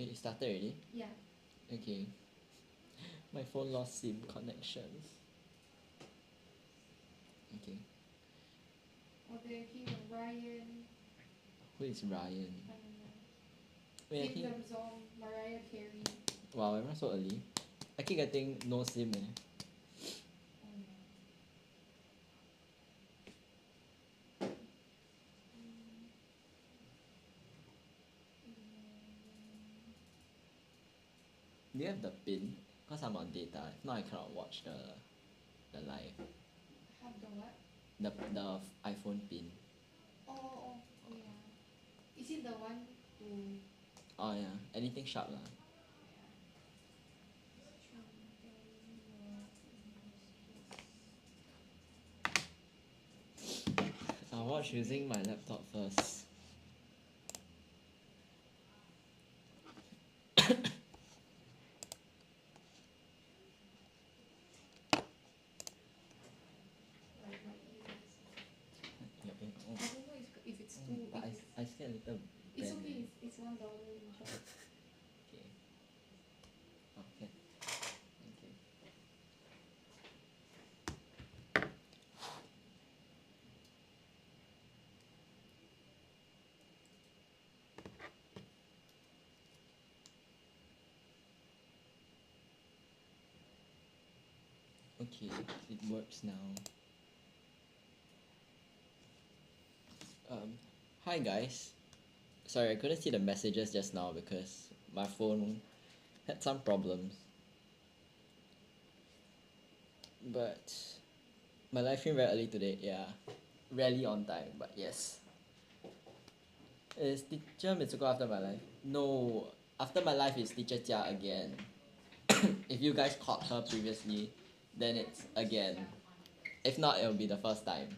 it started already? Yeah. Okay. My phone lost SIM connection. Okay. Okay, King Ryan. Who is Ryan? I don't know. Wait, I Kim think. Lamzong, Mariah Carey. Wow, everyone so early. I keep getting no SIM eh. Oh no. Do you have the pin? Cause I'm on data. If not, I cannot watch the live. Have the what? The iPhone pin. Oh yeah. Is it the one to? Oh yeah, anything sharp lah. I'll watch using my laptop first. I don't know if it's too. But I scared later. It's bend okay. eh. It's $1 in charge. Okay. Okay. Thank you. Okay, it works now. Hi guys. Sorry, I couldn't see the messages just now because my phone had some problems. But my live stream very early today, yeah. Rarely on time, but yes. Is teacher Mitsuko after my life? No, after my life is teacher Jia again. If you guys caught her previously, then it's again. If not, it'll be the first time.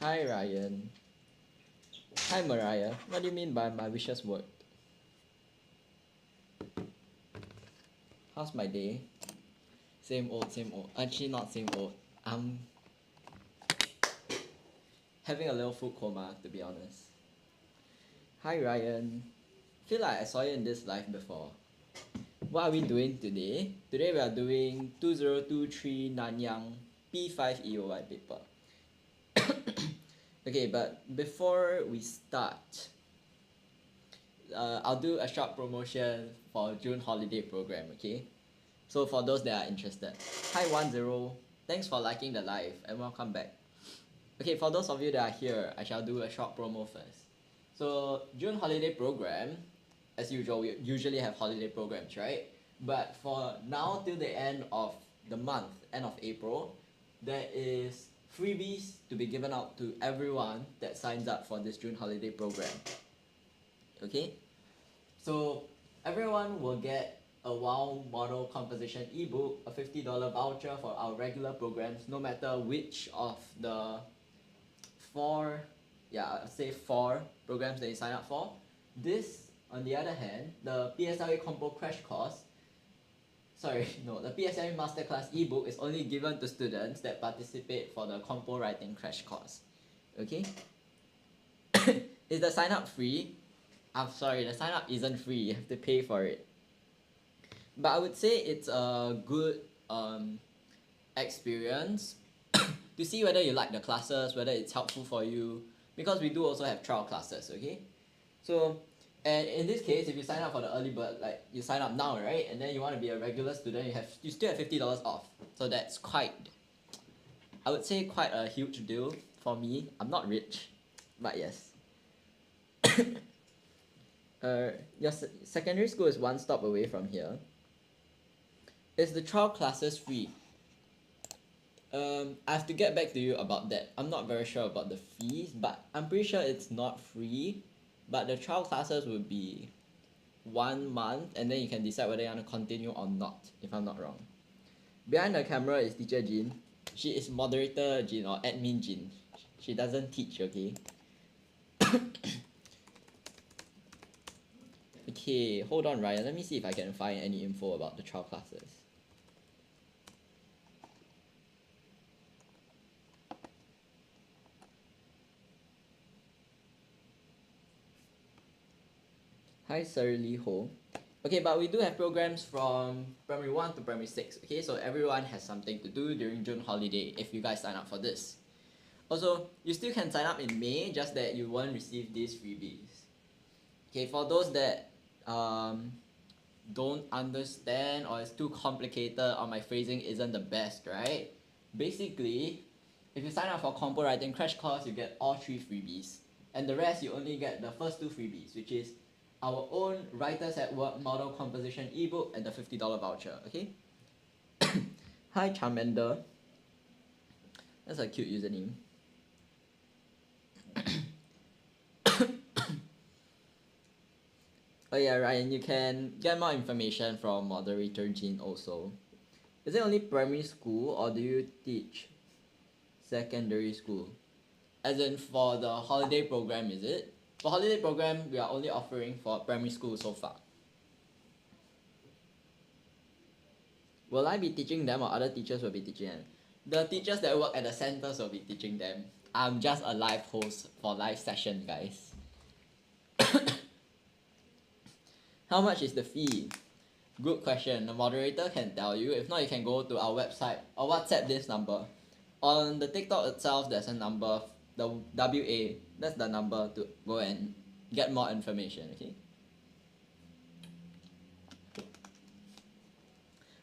Hi Ryan. Hi Mariah. What do you mean by my wishes worked? How's my day? Same old, same old. Actually not same old. I'm having a little food coma, to be honest. Hi Ryan. Feel like I saw you in this live before. What are we doing today? Today we are doing 2023 Nanyang P5 EOY paper. Okay, but before we start, I'll do a short promotion for June holiday program, okay? So for those that are interested. Hi 10, thanks for liking the live and welcome back. Okay, for those of you that are here, I shall do a short promo first. So June holiday program, as usual, we usually have holiday programs, right? But for now till the end of the month, end of April, there is freebies to be given out to everyone that signs up for this June holiday program. Okay? So everyone will get a WoW model composition ebook, a $50 voucher for our regular programs, no matter which of the four programs that you sign up for. This, on the other hand, the PSLE Compo Crash Course, the PSLE Masterclass ebook is only given to students that participate for the Compo Writing Crash Course. Okay? Is the sign up free? I'm sorry, the sign up isn't free, you have to pay for it. But I would say it's a good experience to see whether you like the classes, whether it's helpful for you, because we do also have trial classes, okay? So, and in this case, if you sign up for the early bird, like you sign up now, right, and then you want to be a regular student, you still have $50 off. So that's I would say quite a huge deal for me. I'm not rich, but yes. Your secondary school is one stop away from here. Is the trial classes free? I have to get back to you about that. I'm not very sure about the fees, but I'm pretty sure it's not free. But the trial classes would be 1 month, and then you can decide whether you want to continue or not, if I'm not wrong. Behind the camera is teacher Jean. She is moderator Jean or admin Jean. She doesn't teach, okay? Okay, hold on Ryan, let me see if I can find any info about the trial classes. Hi Sir Lee Ho. Okay, but we do have programs from primary 1 to primary 6. Okay, so everyone has something to do during June holiday if you guys sign up for this. Also, you still can sign up in May, just that you won't receive these freebies. Okay, for those that don't understand or it's too complicated or my phrasing isn't the best, right? Basically, if you sign up for compo writing crash course, you get all 3 freebies. And the rest, you only get the first 2 freebies, which is our own Writers at Work model composition ebook and the $50 voucher, okay? Hi Charmander. That's a cute username. Oh yeah, Ryan, you can get more information from moderator Jean also. Is it only primary school or do you teach secondary school? As in for the holiday program, is it? For holiday program, we are only offering for primary school so far. Will I be teaching them or other teachers will be teaching them? The teachers that work at the centers will be teaching them. I'm just a live host for live session, guys. How much is the fee? Good question. The moderator can tell you. If not, you can go to our website or WhatsApp this number. On the TikTok itself, there's a number, the WA. That's the number to go and get more information, okay?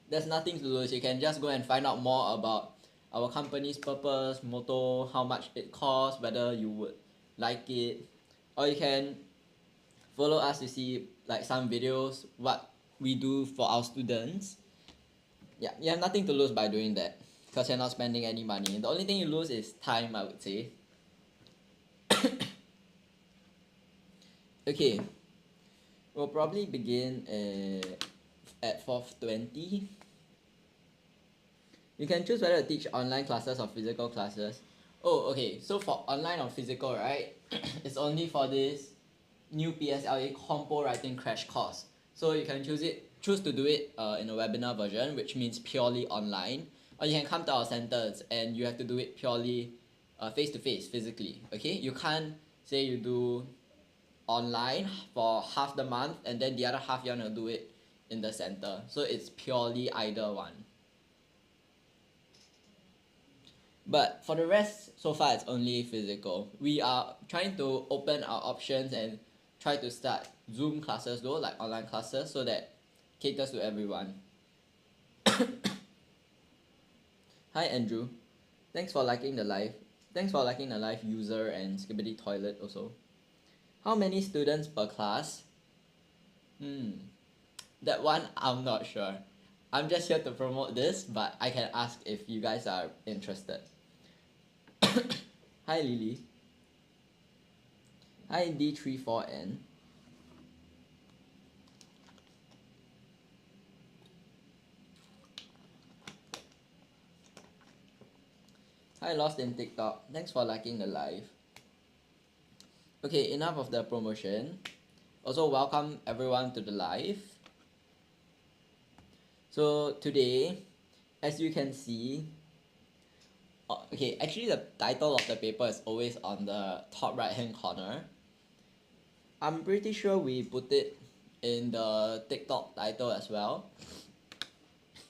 There's nothing to lose. You can just go and find out more about our company's purpose, motto, how much it costs, whether you would like it. Or you can follow us to see like some videos, what we do for our students. Yeah, you have nothing to lose by doing that because you're not spending any money. The only thing you lose is time, I would say. Okay, we'll probably begin at 4:20. You can choose whether to teach online classes or physical classes. Oh, okay, so for online or physical, right, it's only for this new PSLE compo writing crash course. So you can choose to do it in a webinar version, which means purely online, or you can come to our centers and you have to do it purely face to face, physically. Okay, you can't say you do online for half the month and then the other half you want to do it in the center. So it's purely either one. But for the rest, so far it's only physical. We are trying to open our options and try to start Zoom classes though, like online classes, so that caters to everyone. Hi Andrew, thanks for liking the live. Thanks for liking the live user and Skibbity Toilet also. How many students per class? That one I'm not sure. I'm just here to promote this, but I can ask if you guys are interested. Hi Lily. Hi D34N. Hi Lost in TikTok. Thanks for liking the live. Okay, enough of the promotion. Also welcome everyone to the live. So today, as you can see, okay, actually the title of the paper is always on the top right hand corner. I'm pretty sure we put it in the TikTok title as well,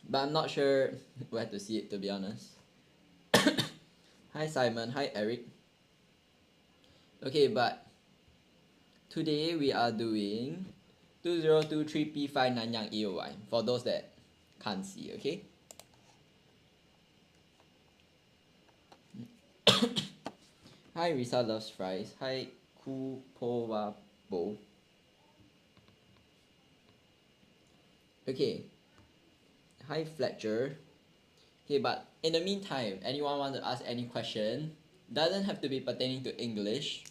but I'm not sure where to see it, to be honest. Hi Simon, hi Eric. Okay, but today we are doing 2023 P5 Nanyang EOY for those that can't see, okay? Hi Risa loves fries. Hi Kupowabo. Okay. Hi Fletcher. Okay, but in the meantime, anyone want to ask any question? Doesn't have to be pertaining to English.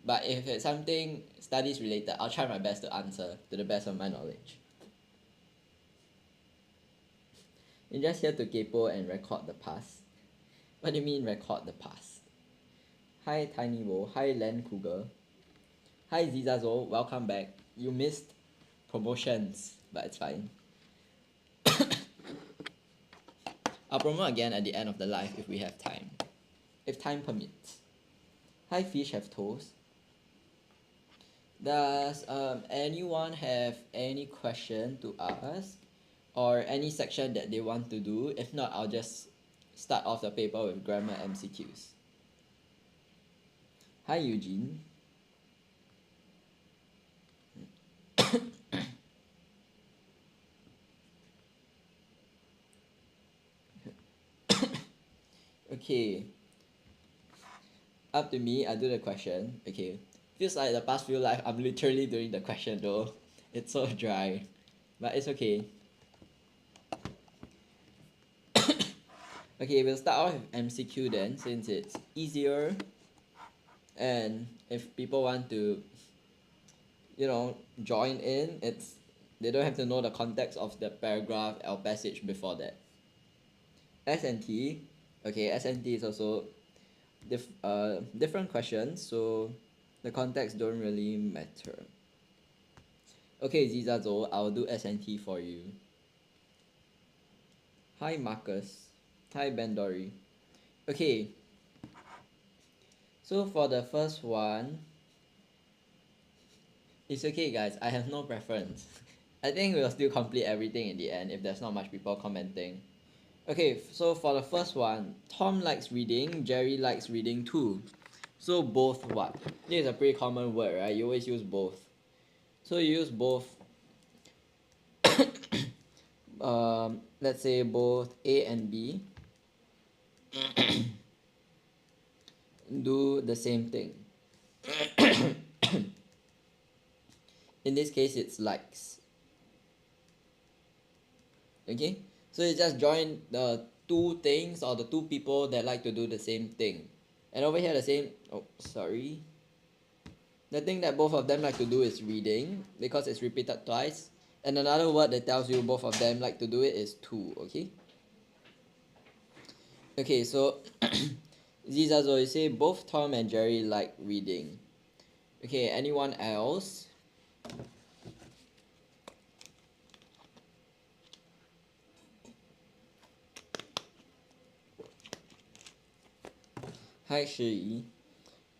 But if it's something studies related, I'll try my best to answer to the best of my knowledge. You're just here to kaypo and record the past. What do you mean record the past? Hi Tiny Wo. Hi Len Cougar. Hi Zizazo. Welcome back. You missed promotions, but it's fine. I'll promote again at the end of the live if we have time. If time permits. Hi Fish Have Toast. Does anyone have any question to ask or any section that they want to do? If not, I'll just start off the paper with grammar MCQs. Hi Eugene. Okay, up to me. I do the question. Okay, feels like the past few life I'm literally doing the question though. It's so dry, but it's okay. Okay, we'll start off with MCQ then, since it's easier, and if people want to, join in, they don't have to know the context of the paragraph or passage before that. S&T, okay, S&T is also different questions, so the context don't really matter. Okay, Zizazo, I'll do S&T for you. Hi Marcus. Hi Bandori. Okay, so for the first one, it's okay guys, I have no preference. I think we'll still complete everything in the end if there's not much people commenting. Okay, so for the first one, Tom likes reading, Jerry likes reading too. So both what? This is a pretty common word, right? You always use both. So you use both, let's say both A and B do the same thing. In this case, it's likes. Okay, so you just join the two things or the two people that like to do the same thing. And over here, the thing that both of them like to do is reading because it's repeated twice. And another word that tells you both of them like to do it is too, okay? Okay, so Zizazo, you say both Tom and Jerry like reading. Okay, anyone else? Hi Shi.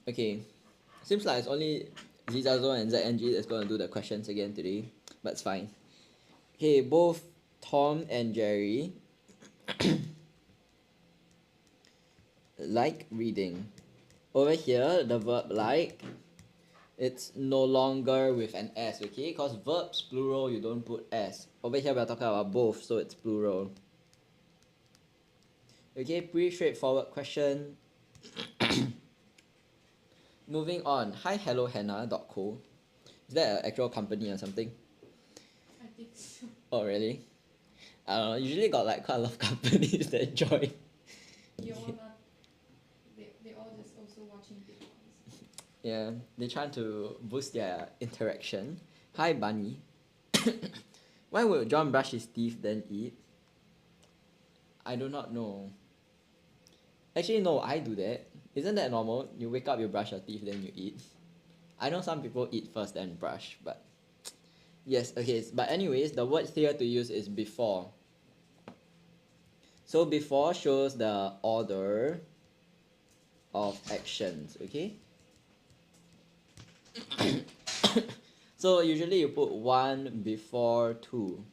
Okay, seems like it's only Zizazo and ZNG that's gonna do the questions again today, but it's fine. Okay, both Tom and Jerry like reading. Over here, the verb like, it's no longer with an S, okay? Because verbs plural, you don't put S. Over here, we're talking about both, so it's plural. Okay, pretty straightforward question. Moving on. Hi, hello, Hannah.co. Is that an actual company or something? I think so. Oh, really? I don't know. Usually got like quite a lot of companies that join. They all not. They all just also watching big ones. Yeah, they're trying to boost their interaction. Hi, Bunny. Why would John brush his teeth then eat? I do not know. Actually, no, I do that. Isn't that normal? You wake up, you brush your teeth, then you eat. I know some people eat first then brush, but yes, okay. But anyways, the word here to use is before. So before shows the order of actions, okay? So usually you put one before two.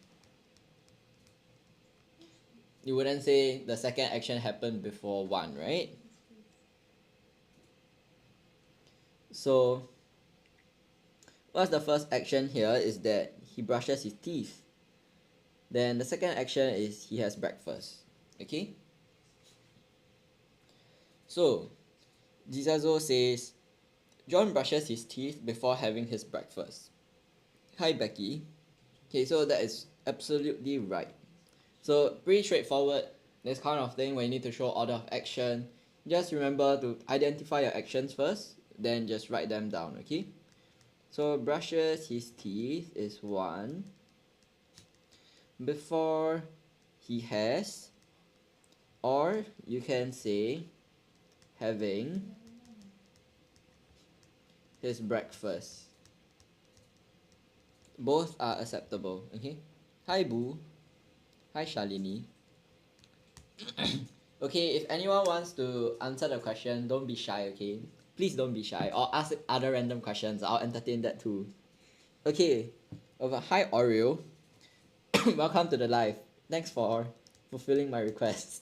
You wouldn't say the second action happened before one, right? So what's the first action here is that he brushes his teeth. Then the second action is he has breakfast. Okay? So Jizazo says John brushes his teeth before having his breakfast. Hi Becky. Okay, so that is absolutely right. So pretty straightforward, this kind of thing when you need to show order of action. Just remember to identify your actions first, then just write them down, okay? So brushes his teeth is one. Before he has, or you can say having his breakfast. Both are acceptable, okay? Hi Boo. Hi Shalini. Okay, if anyone wants to answer the question, don't be shy, okay? Please don't be shy or ask other random questions. I'll entertain that too. Okay, over. Hi Oreo. Welcome to the live. Thanks for fulfilling my request.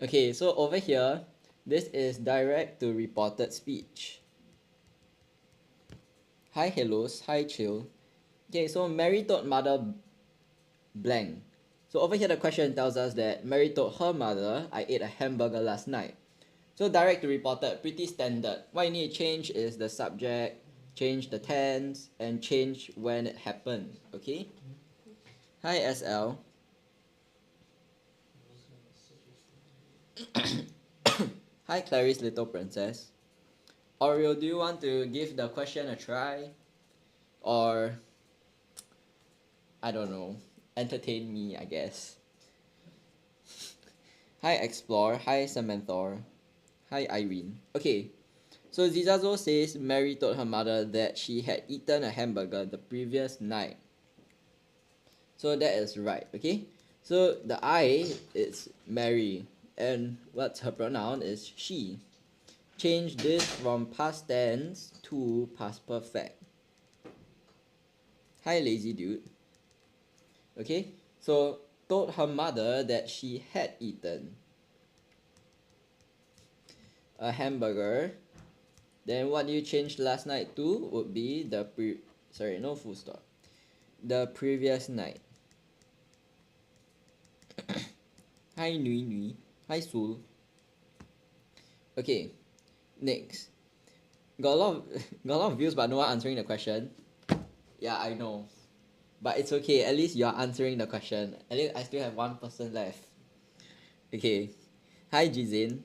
Okay, so over here, this is direct to reported speech. Hi hellos, hi chill. Okay, so Mary told mother blank. So over here the question tells us that Mary told her mother, I ate a hamburger last night. So direct to reported, pretty standard. What you need to change is the subject, change the tense, and change when it happened. Okay? Hi SL. Hi Clarice Little Princess. Oreo, do you want to give the question a try? Or, I don't know, entertain me, I guess. Hi Explore, hi Samantha, hi Irene. Okay, so Zizazo says Mary told her mother that she had eaten a hamburger the previous night. So that is right, okay? So the I is Mary, and what's her pronoun is she. Change this from past tense to past perfect. Hi lazy dude. Okay, so told her mother that she had eaten a hamburger. Then what you changed last night to would be the no full stop. The previous night. Hi Nui Nui. Hi Sul. Okay, next. Got a lot of got a lot of views but no one answering the question. Yeah, I know. But it's okay, at least you're answering the question. At least I still have one person left. Okay. Hi Jizin.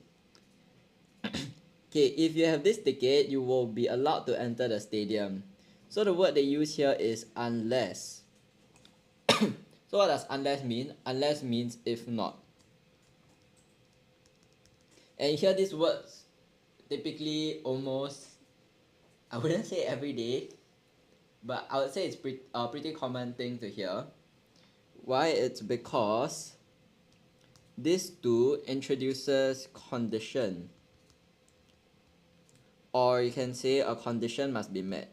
Okay, if you have this ticket, you will be allowed to enter the stadium. So the word they use here is unless. So what does unless mean? Unless means if not. And here these words typically almost, I wouldn't say every day, but I would say it's pretty common thing to hear. Why? It's because this two introduces condition. Or you can say a condition must be met.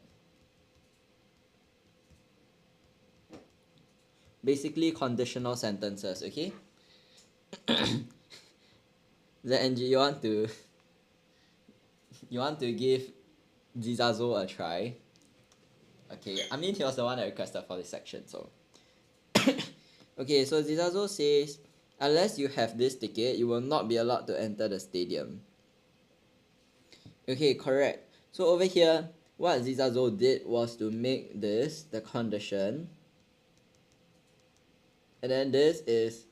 Basically conditional sentences, okay? ZNG, you want to give Zizazo a try? Okay, I mean he was the one that requested for this section, so. Okay, so Zizazo says, unless you have this ticket, you will not be allowed to enter the stadium. Okay, correct. So over here, what Zizazo did was to make this the condition. And then this is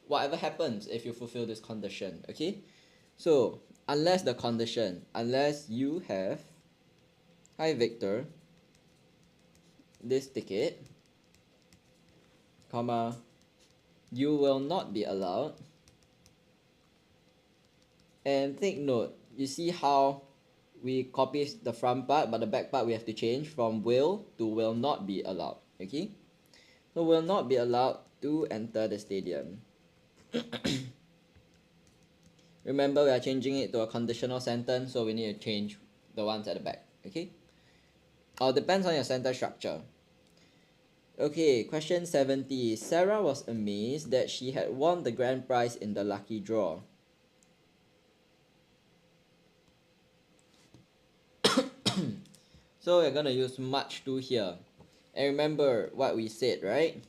whatever happens if you fulfill this condition, okay? So, unless the condition, unless you have, hi Victor, this ticket, comma, you will not be allowed. And take note, you see how we copy the front part, but the back part we have to change from will to will not be allowed, okay? So will not be allowed to enter the stadium. Remember, we are changing it to a conditional sentence, so we need to change the ones at the back, okay? Depends on your sentence structure. Okay, question 70. Sarah was amazed that she had won the grand prize in the lucky draw. So we're gonna use much to here. And remember what we said, right?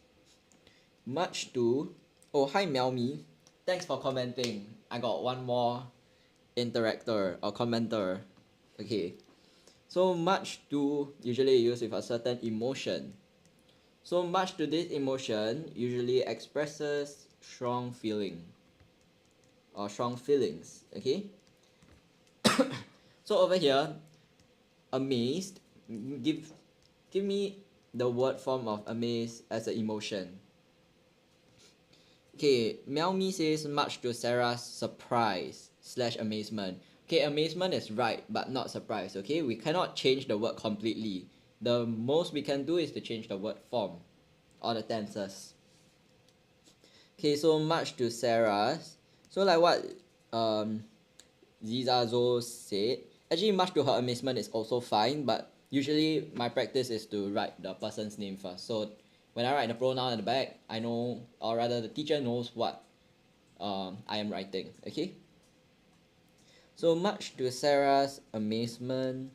Much to. Oh, hi Melmi. Thanks for commenting. I got one more interactor or commenter. Okay. So much to usually used with a certain emotion. So much to this emotion usually expresses strong feeling or strong feelings. Okay. So over here, amazed. Give me the word form of amazed as an emotion. Okay, Melmi says much to Sarah's surprise / amazement. Okay, amazement is right, but not surprise, okay? We cannot change the word completely. The most we can do is to change the word form or the tenses. Okay, so much to Sarah's. So like what Zizazo said, Actually, much to her amazement is also fine, but usually my practice is to write the person's name first. So when I write the pronoun at the back, I know, or rather the teacher knows what I am writing, okay? So much to Sarah's amazement,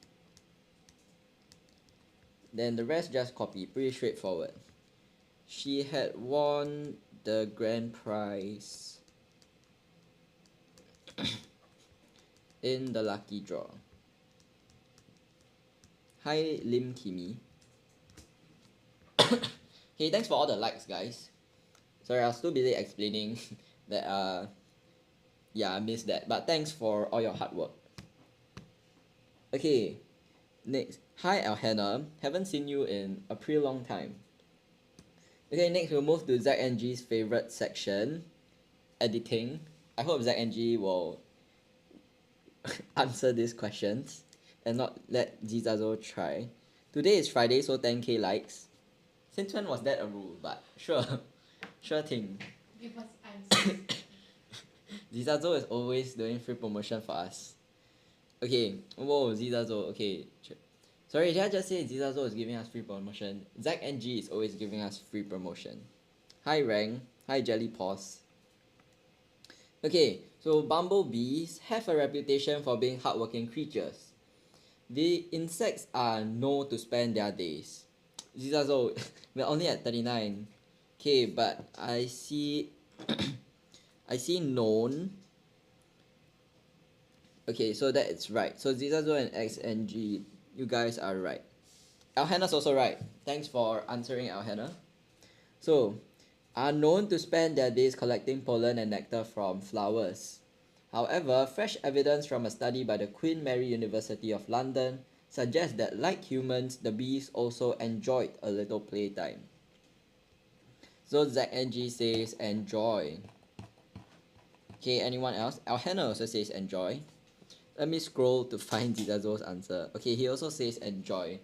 then the rest just copy, pretty straightforward. She had won the grand prize in the lucky draw. Hi Lim Kimi. Hey, thanks for all the likes, guys. Sorry, I was too busy explaining that yeah, I missed that. But thanks for all your hard work. Okay, next. Hi Alhana, haven't seen you in a pretty long time. Okay, next we'll move to Zach and G's favorite section, editing. I hope Zach and G will answer these questions and not let Zizazo try. Today is Friday, so 10k likes. Since when was that a rule? But sure, sure thing. Give us answers. Zizazo is always doing free promotion for us. Okay, whoa, Zizazo, okay. Sorry, did I just say Zizazo is giving us free promotion? Zach and G is always giving us free promotion. Hi Rang, hi Jelly Paws. Okay, so bumblebees have a reputation for being hardworking creatures. The insects are known to spend their days. Zizazo, we're only at 39. Okay, but I see I see known. Okay, so that is right. So Zizazo and X and G, you guys are right. Alhana's also right. Thanks for answering, Alhana. So, are known to spend their days collecting pollen and nectar from flowers. However, fresh evidence from a study by the Queen Mary University of London suggests that, like humans, the bees also enjoyed a little playtime. So Zach and G says enjoy. Okay, anyone else? Alhana also says enjoy. Let me scroll to find Zizazo's answer. Okay, he also says enjoy.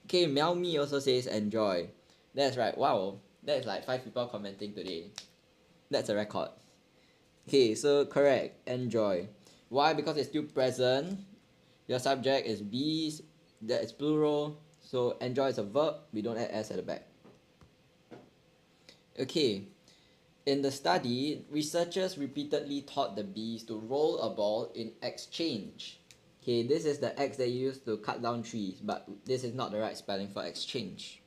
Okay, Meow Me also says enjoy. That's right. Wow, that's like 5 people commenting today. That's a record. Okay, so correct. Enjoy. Why? Because it's still present. Your subject is bees. That is plural. So enjoy is a verb. We don't add s at the back. Okay. In the study, researchers repeatedly taught the bees to roll a ball in exchange. Okay, this is the X they use to cut down trees, but this is not the right spelling for exchange.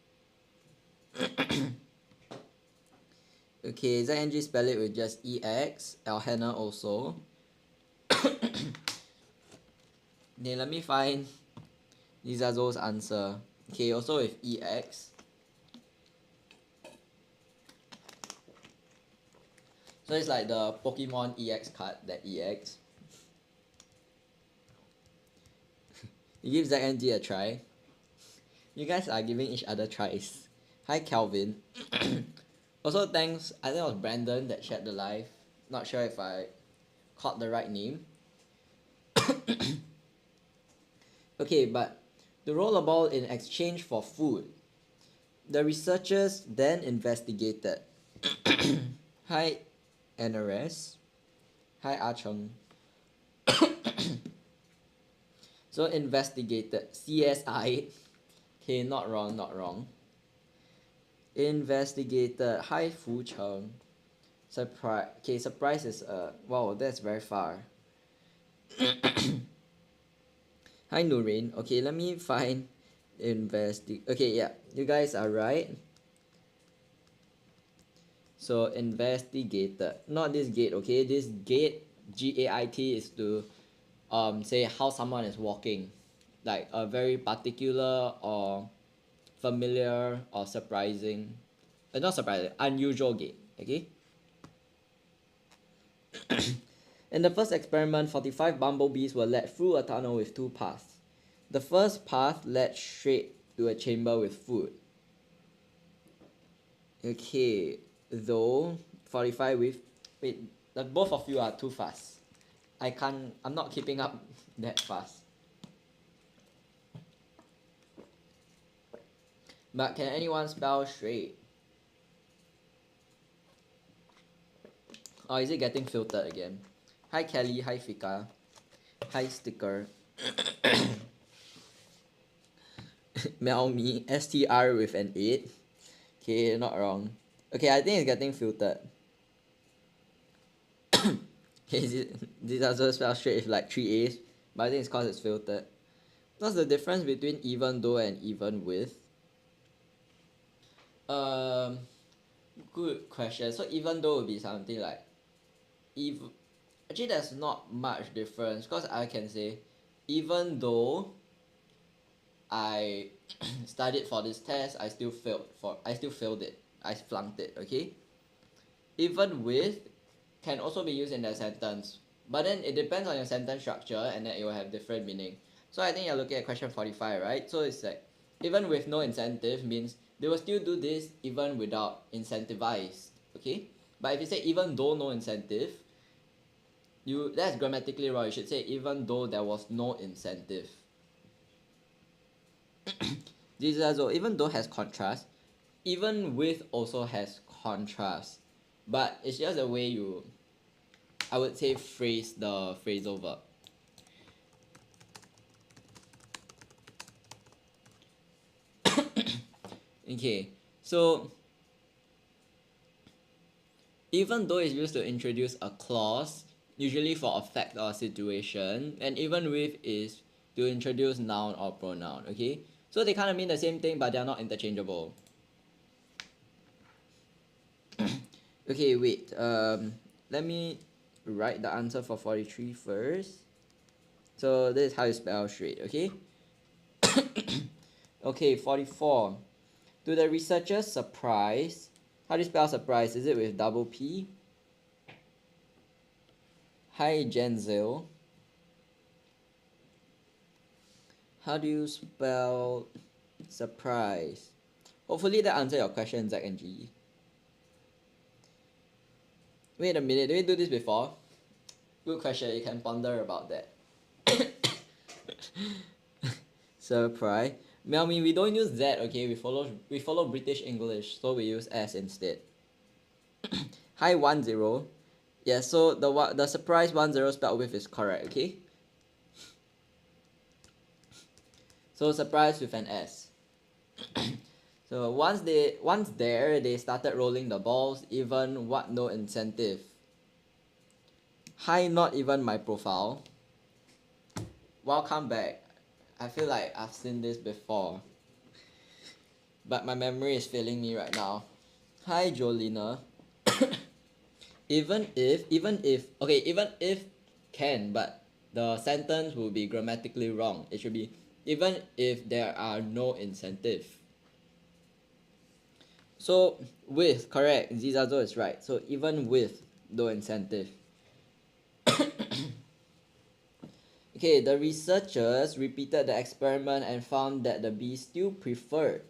Okay, ZNG spell it with just EX. Alhana also. Okay, let me find Lizazo's answer. Okay, also with EX. So it's like the Pokemon EX card, that EX. You give ZNG a try. You guys are giving each other tries. Hi Calvin. Also thanks, I think it was Brandon that shared the live. Not sure if I caught the right name. Okay, but to roll a ball in exchange for food. The researchers then investigated. Hi NRS. Hi Ah Cheng. So investigated. CSI. Okay, not wrong, not wrong. Investigated. Hi Fu Cheng. Surprise. Okay, surprise is wow, that's very far. Hi Nurin. Okay, let me find okay, yeah, you guys are right. So investigated, not this gate. Okay, this gate, GAIT, is to say how someone is walking, like a very particular or familiar or surprising, not surprising, unusual gait. Okay. In the first experiment, 45 bumblebees were led through a tunnel with 2 paths. The first path led straight to a chamber with food. Okay, though 45 with, wait, both of you are too fast. I'm not keeping up that fast. But can anyone spell straight? Or is it getting filtered again? Hi Kelly, hi Fika. Hi sticker. Melmi STR with an 8. Okay, not wrong. Okay, I think it's getting filtered. Okay, this also spelled straight with like 3 A's, but I think it's because it's filtered. What's the difference between even though and even with? Um, Good question. So even though would be something like even. Actually, there's not much difference because I can say even though I studied for this test, I still failed it. I flunked it, okay? Even with can also be used in that sentence. But then it depends on your sentence structure and then it will have different meaning. So I think you're looking at question 45, right? So it's like even with no incentive means they will still do this even without incentivized, okay? But if you say even though no incentive, that's grammatically wrong. You should say even though there was no incentive. This also even though has contrast, even with also has contrast, but it's just the way you, I would say, phrase the phrasal verb. Okay, so even though it's used to introduce a clause, usually for a fact or a situation, and even with is to introduce noun or pronoun, okay? So they kind of mean the same thing, but they're not interchangeable. Okay, wait. Let me write the answer for 43 first. So this is how you spell straight, okay? Okay, 44. To the researcher's surprise, how do you spell surprise? Is it with double P? Hi, Genzil. How do you spell surprise? Hopefully that answers your question, Zach and G. Wait a minute, did we do this before? Good question, you can ponder about that. Surprise. Melmi, we don't use Z, okay? We follow British English, so we use S instead. Hi 10. Yeah, so the surprise 10 spelled with is correct, okay? So surprise with an S. So once there they started rolling the balls, even what no incentive. Hi, not even my profile. Welcome back. I feel like I've seen this before, but my memory is failing me right now. Hi, Jolina. even if can, but the sentence will be grammatically wrong. It should be even if there are no incentive. So with, correct, Zizazo is right. So even with no incentive. Okay, the researchers repeated the experiment and found that the bees still preferred.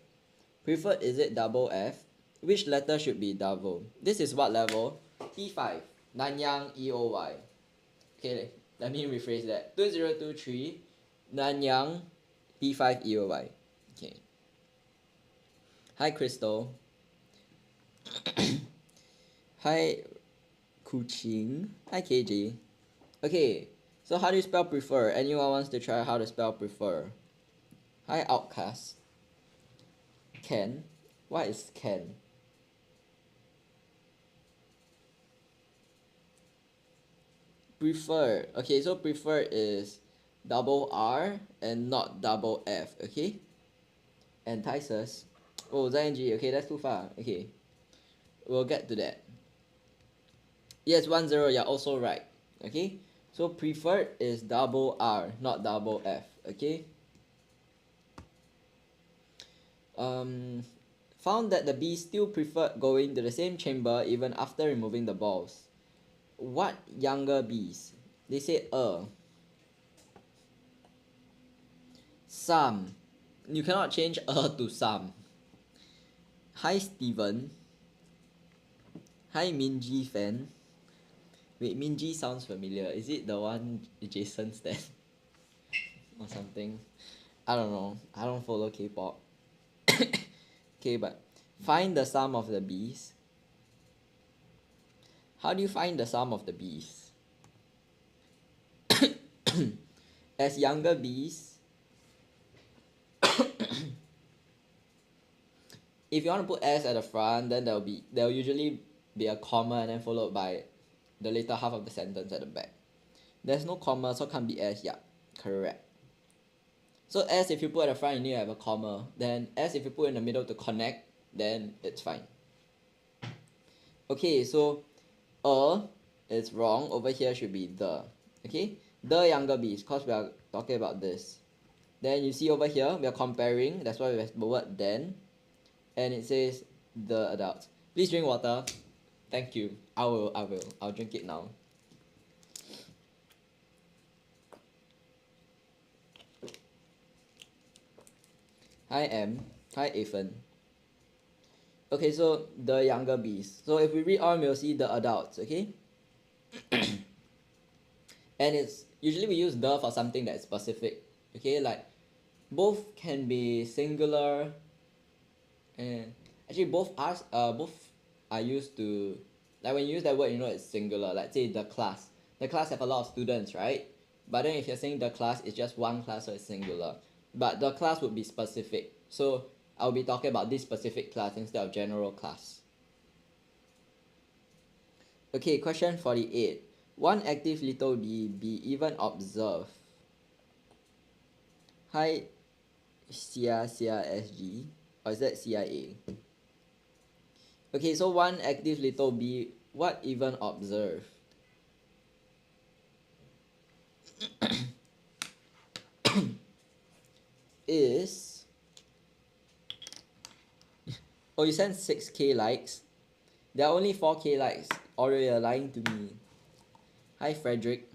Preferred, is it double F? Which letter should be double? This is what level? P5 Nanyang EOY. Okay, let me rephrase that. 2023 Nanyang P5 EOY. Okay. Hi Crystal. Hi Kuching. Hi KJ. Okay, so how do you spell prefer? Anyone wants to try how to spell prefer? Hi Outcast. Can. What is can? Prefer. Okay, so prefer is double R and not double F, okay? Entices. Oh, G. Okay, that's too far. Okay, we'll get to that. Yes, 10, you're also right. Okay, so preferred is double R, not double F, okay? Found that the bees still preferred going to the same chamber even after removing the balls. What younger bees? They said some. You cannot change to some. Hi Steven. Hi Minji fan. Wait, Minji sounds familiar. Is it the one Jason Stan or something? I don't know. I don't follow K-pop. Okay, but find the sum of the bees. How do you find the sum of the bees? as younger bees, if you want to put s at the front, then there'll usually be a comma and then followed by the later half of the sentence at the back. There's no comma, so can't be s. Yeah, correct. So s if you put at the front, you need to have a comma. Then s if you put in the middle to connect, then it's fine. Okay, so is wrong. Over here should be the. Okay, the younger bees, because we are talking about this. Then you see over here, we are comparing. That's why we have the word then. And it says the adults. Please drink water. Thank you. I'll drink it now. Hi Em. Hi Ethan. Okay, so the younger bees. So if we read on, we'll see the adults, okay? And it's usually we use the for something that's specific. Okay, like both can be singular, and actually both are used to, like when you use that word, you know it's singular. Like say the class. The class have a lot of students, right? But then if you're saying the class, it's just one class, so it's singular. But the class would be specific. So I'll be talking about this specific class instead of general class. Okay, question 48. One active little bee be even observed. Hi, SG, or is that CIA? Okay, so one active little bee, what even observed? Is... Oh, you sent 6k likes? There are only 4k likes, or you're lying to me. Hi, Frederick.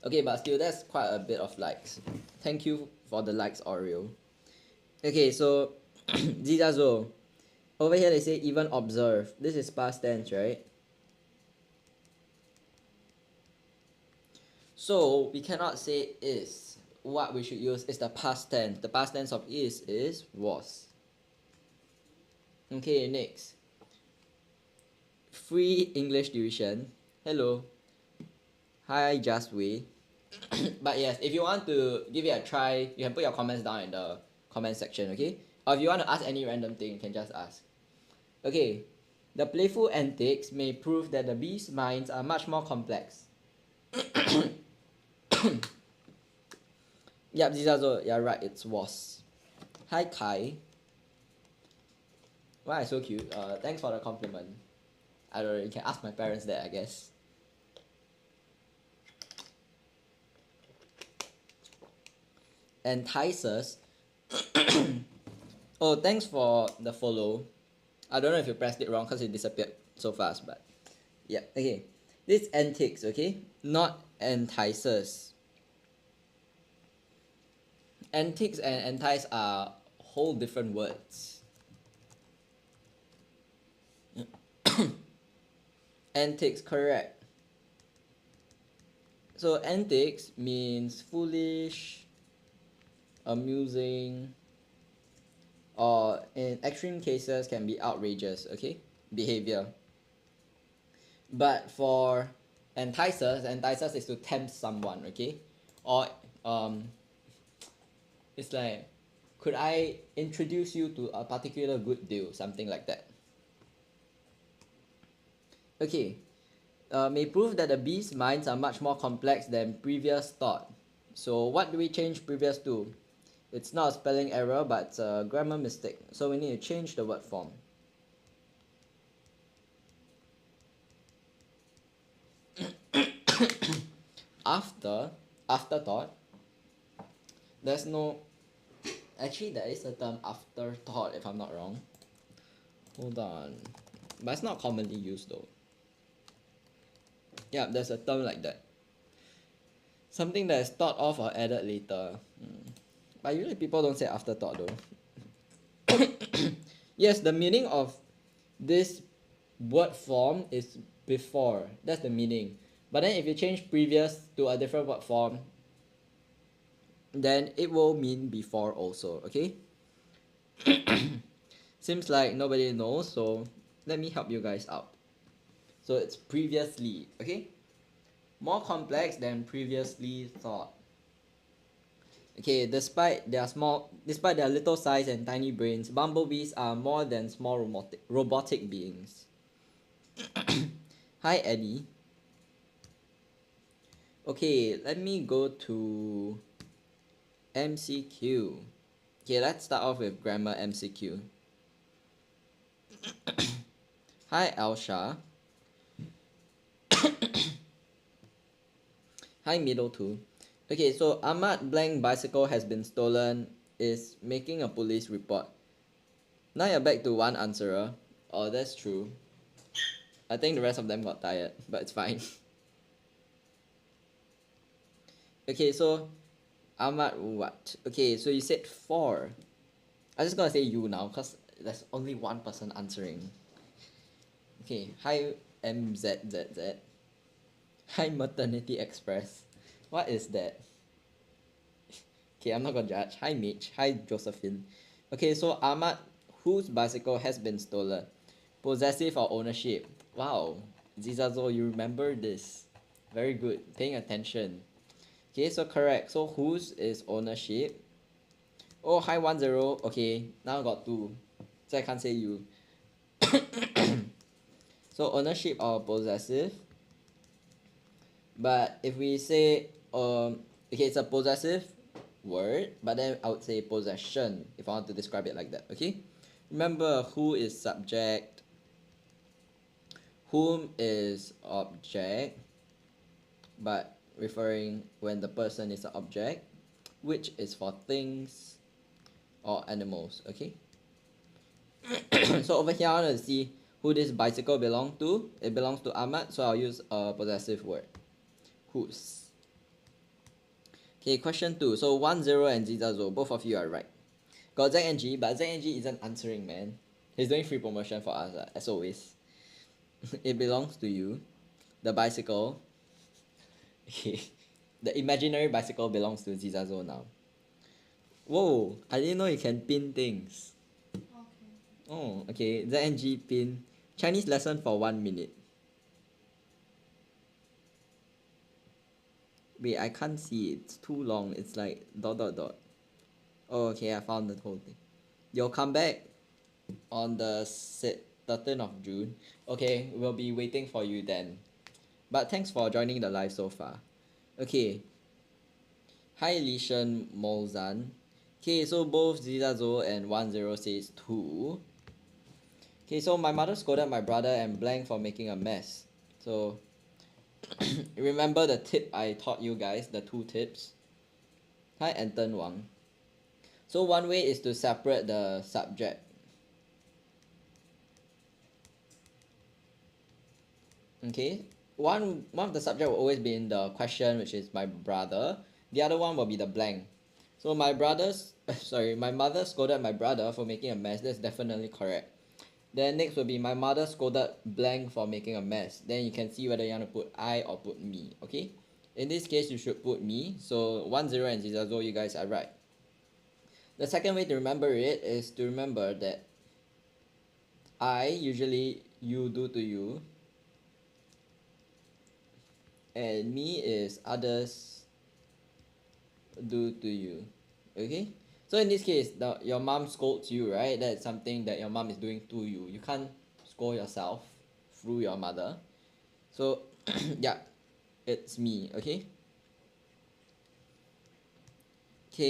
Okay, but still, that's quite a bit of likes. Thank you for the likes, Oreo. Okay, so Zizazo. Over here they say even observe. This is past tense, right? So we cannot say is. What we should use is the past tense. The past tense of is was. Okay, next. Free English tuition. Hello. Hi, Justway. But yes, if you want to give it a try, you can put your comments down in the comment section, okay? Or if you want to ask any random thing, you can just ask. Okay, the playful antics may prove that the bees' minds are much more complex. Yep, Zizazo, you're right, it's was. Hi, Kai. Wow, so cute. Thanks for the compliment. I don't know, you can ask my parents that, I guess. Entices. Oh, thanks for the follow. I don't know if you pressed it wrong because it disappeared so fast, but yeah, okay. This antics, okay? Not entices. Antics and entice are whole different words. Antics, correct. So antics means foolish, amusing, or in extreme cases can be outrageous, okay? Behavior. But for entices is to tempt someone, okay? Or it's like, could I introduce you to a particular good deal, something like that. Okay, may prove that the bees' minds are much more complex than previous thought. So what do we change previous to? It's not a spelling error, but it's a grammar mistake. So we need to change the word form. Afterthought. There's no... Actually, there is a term afterthought, if I'm not wrong. Hold on. But it's not commonly used though. Yeah, there's a term like that. Something that is thought of or added later. But usually people don't say afterthought though. Yes, the meaning of this word form is before. That's the meaning. But then if you change previous to a different word form, then it will mean before also, okay? Seems like nobody knows, so let me help you guys out. So it's previously, okay? More complex than previously thought. Okay, despite their little size and tiny brains, bumblebees are more than small robotic beings. Hi Eddie. Okay, let me go to MCQ. Okay, let's start off with grammar MCQ. Hi Elsha. Hi Middle 2. Okay, so Ahmad blank bicycle has been stolen is making a police report. Now you're back to one answerer. Oh, that's true. I think the rest of them got tired, but it's fine. Okay, so Ahmad what? Okay, so you said 4. I'm just gonna say you now, because there's only one person answering. Okay, hi MZZZ. Hi Maternity Express. What is that? Okay, I'm not gonna judge. Hi Mitch. Hi Josephine. Okay, so Ahmad, whose bicycle has been stolen? Possessive or ownership? Wow, Zizazo, you remember this. Very good. Paying attention. Okay, so correct. So whose is ownership? Oh, hi 10. Okay, now I got 2. So I can't say you. So ownership or possessive. But if we say okay, it's a possessive word, but then I would say possession if I want to describe it like that. Okay, remember who is subject, whom is object, but referring when the person is an object, which is for things or animals. Okay. So over here I want to see who this bicycle belongs to. It belongs to Ahmad, so I'll use a possessive word. Whose. Okay, question 2. So 10 and Zizazo, both of you are right. Got ZNG, but ZNG isn't answering, man. He's doing free promotion for us, as always. It belongs to you. The bicycle. Okay. The imaginary bicycle belongs to Zizazo now. Whoa, I didn't know you can pin things. Okay. Oh, okay. ZNG pin. Chinese lesson for 1 minute. Wait, I can't see it. It's too long. It's like ... Oh, okay, I found the whole thing. You'll come back on the 13th of June. Okay, we'll be waiting for you then. But thanks for joining the live so far. Okay. Hi Lishan Molzan. Okay, so both Zizazo and 10 says 2. Okay, so my mother scolded my brother and blank for making a mess. So remember the tip I taught you guys, the 2 tips? Hi Anton Wang. So one way is to separate the subject. Okay, one of the subject will always be in the question, which is my brother. The other one will be the blank. So my mother scolded my brother for making a mess. That's definitely correct. Then next will be my mother scolded blank for making a mess. Then you can see whether you want to put I or put me. Okay, in this case you should put me. So 10 and Zizazo, you guys are right. The second way to remember it is to remember that I usually you do to you, and me is others do to you. Okay, so in this case your mom scolds you, right? That's something that your mom is doing to you. You can't scold yourself through your mother. So yeah, it's me. Okay,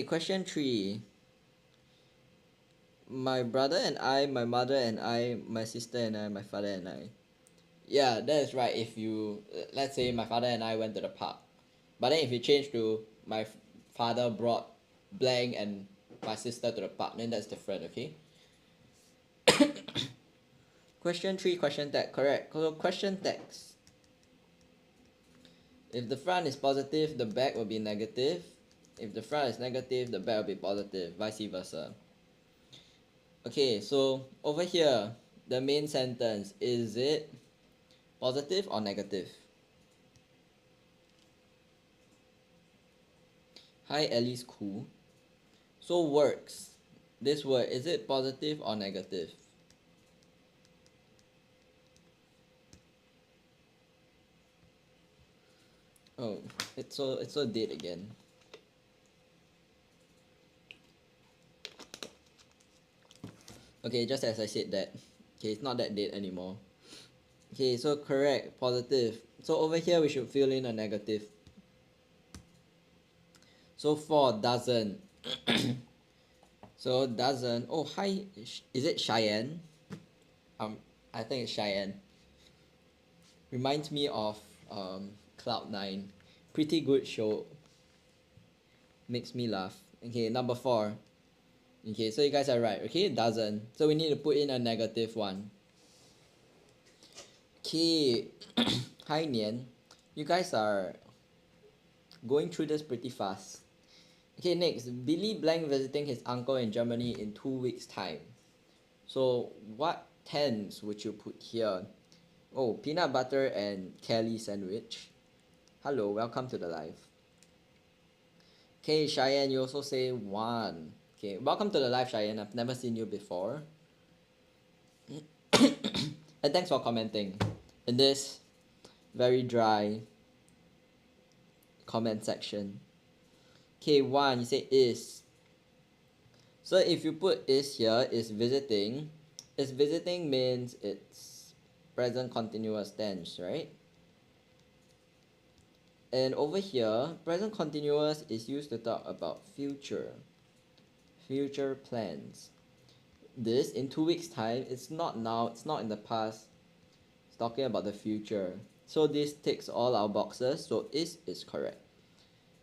question 3. My brother and I, my mother and I, my sister and I, my father and I. Yeah, that is right. If you, let's say my father and I went to the park, but then if you change to my father brought blank and my sister to the park, then that's different. Okay. Question 3, question tag, correct. So question text. If the front is positive, the back will be negative. If the front is negative, the back will be positive, vice versa. Okay, so over here, the main sentence, is it positive or negative? Hi Alice Khoo. So works. This word, is it positive or negative? Oh, it's so dead again. Okay, just as I said that. Okay, it's not that dead anymore. Okay, so correct, positive. So over here we should fill in a negative. So 4 doesn't. So doesn't. Oh, hi. Is it Cheyenne? I think it's Cheyenne. Reminds me of Cloud9. Pretty good show. Makes me laugh. Okay, number 4. Okay, so you guys are right. Okay, it doesn't. So we need to put in a negative one. Okay. Hi Nian. You guys are going through this pretty fast. Okay, next. Billy Blank visiting his uncle in Germany in 2 weeks' time. So what tense would you put here? Oh, peanut butter and Kelly sandwich. Hello, welcome to the live. Okay, Cheyenne, you also say 1. Okay, welcome to the live, Cheyenne. I've never seen you before. And thanks for commenting in this very dry comment section. Okay, 1, you say is. So if you put is here, is visiting. Is visiting means it's present continuous tense, right? And over here, present continuous is used to talk about future plans. This in 2 weeks' time, it's not now, it's not in the past. It's talking about the future. So this ticks all our boxes, so is correct.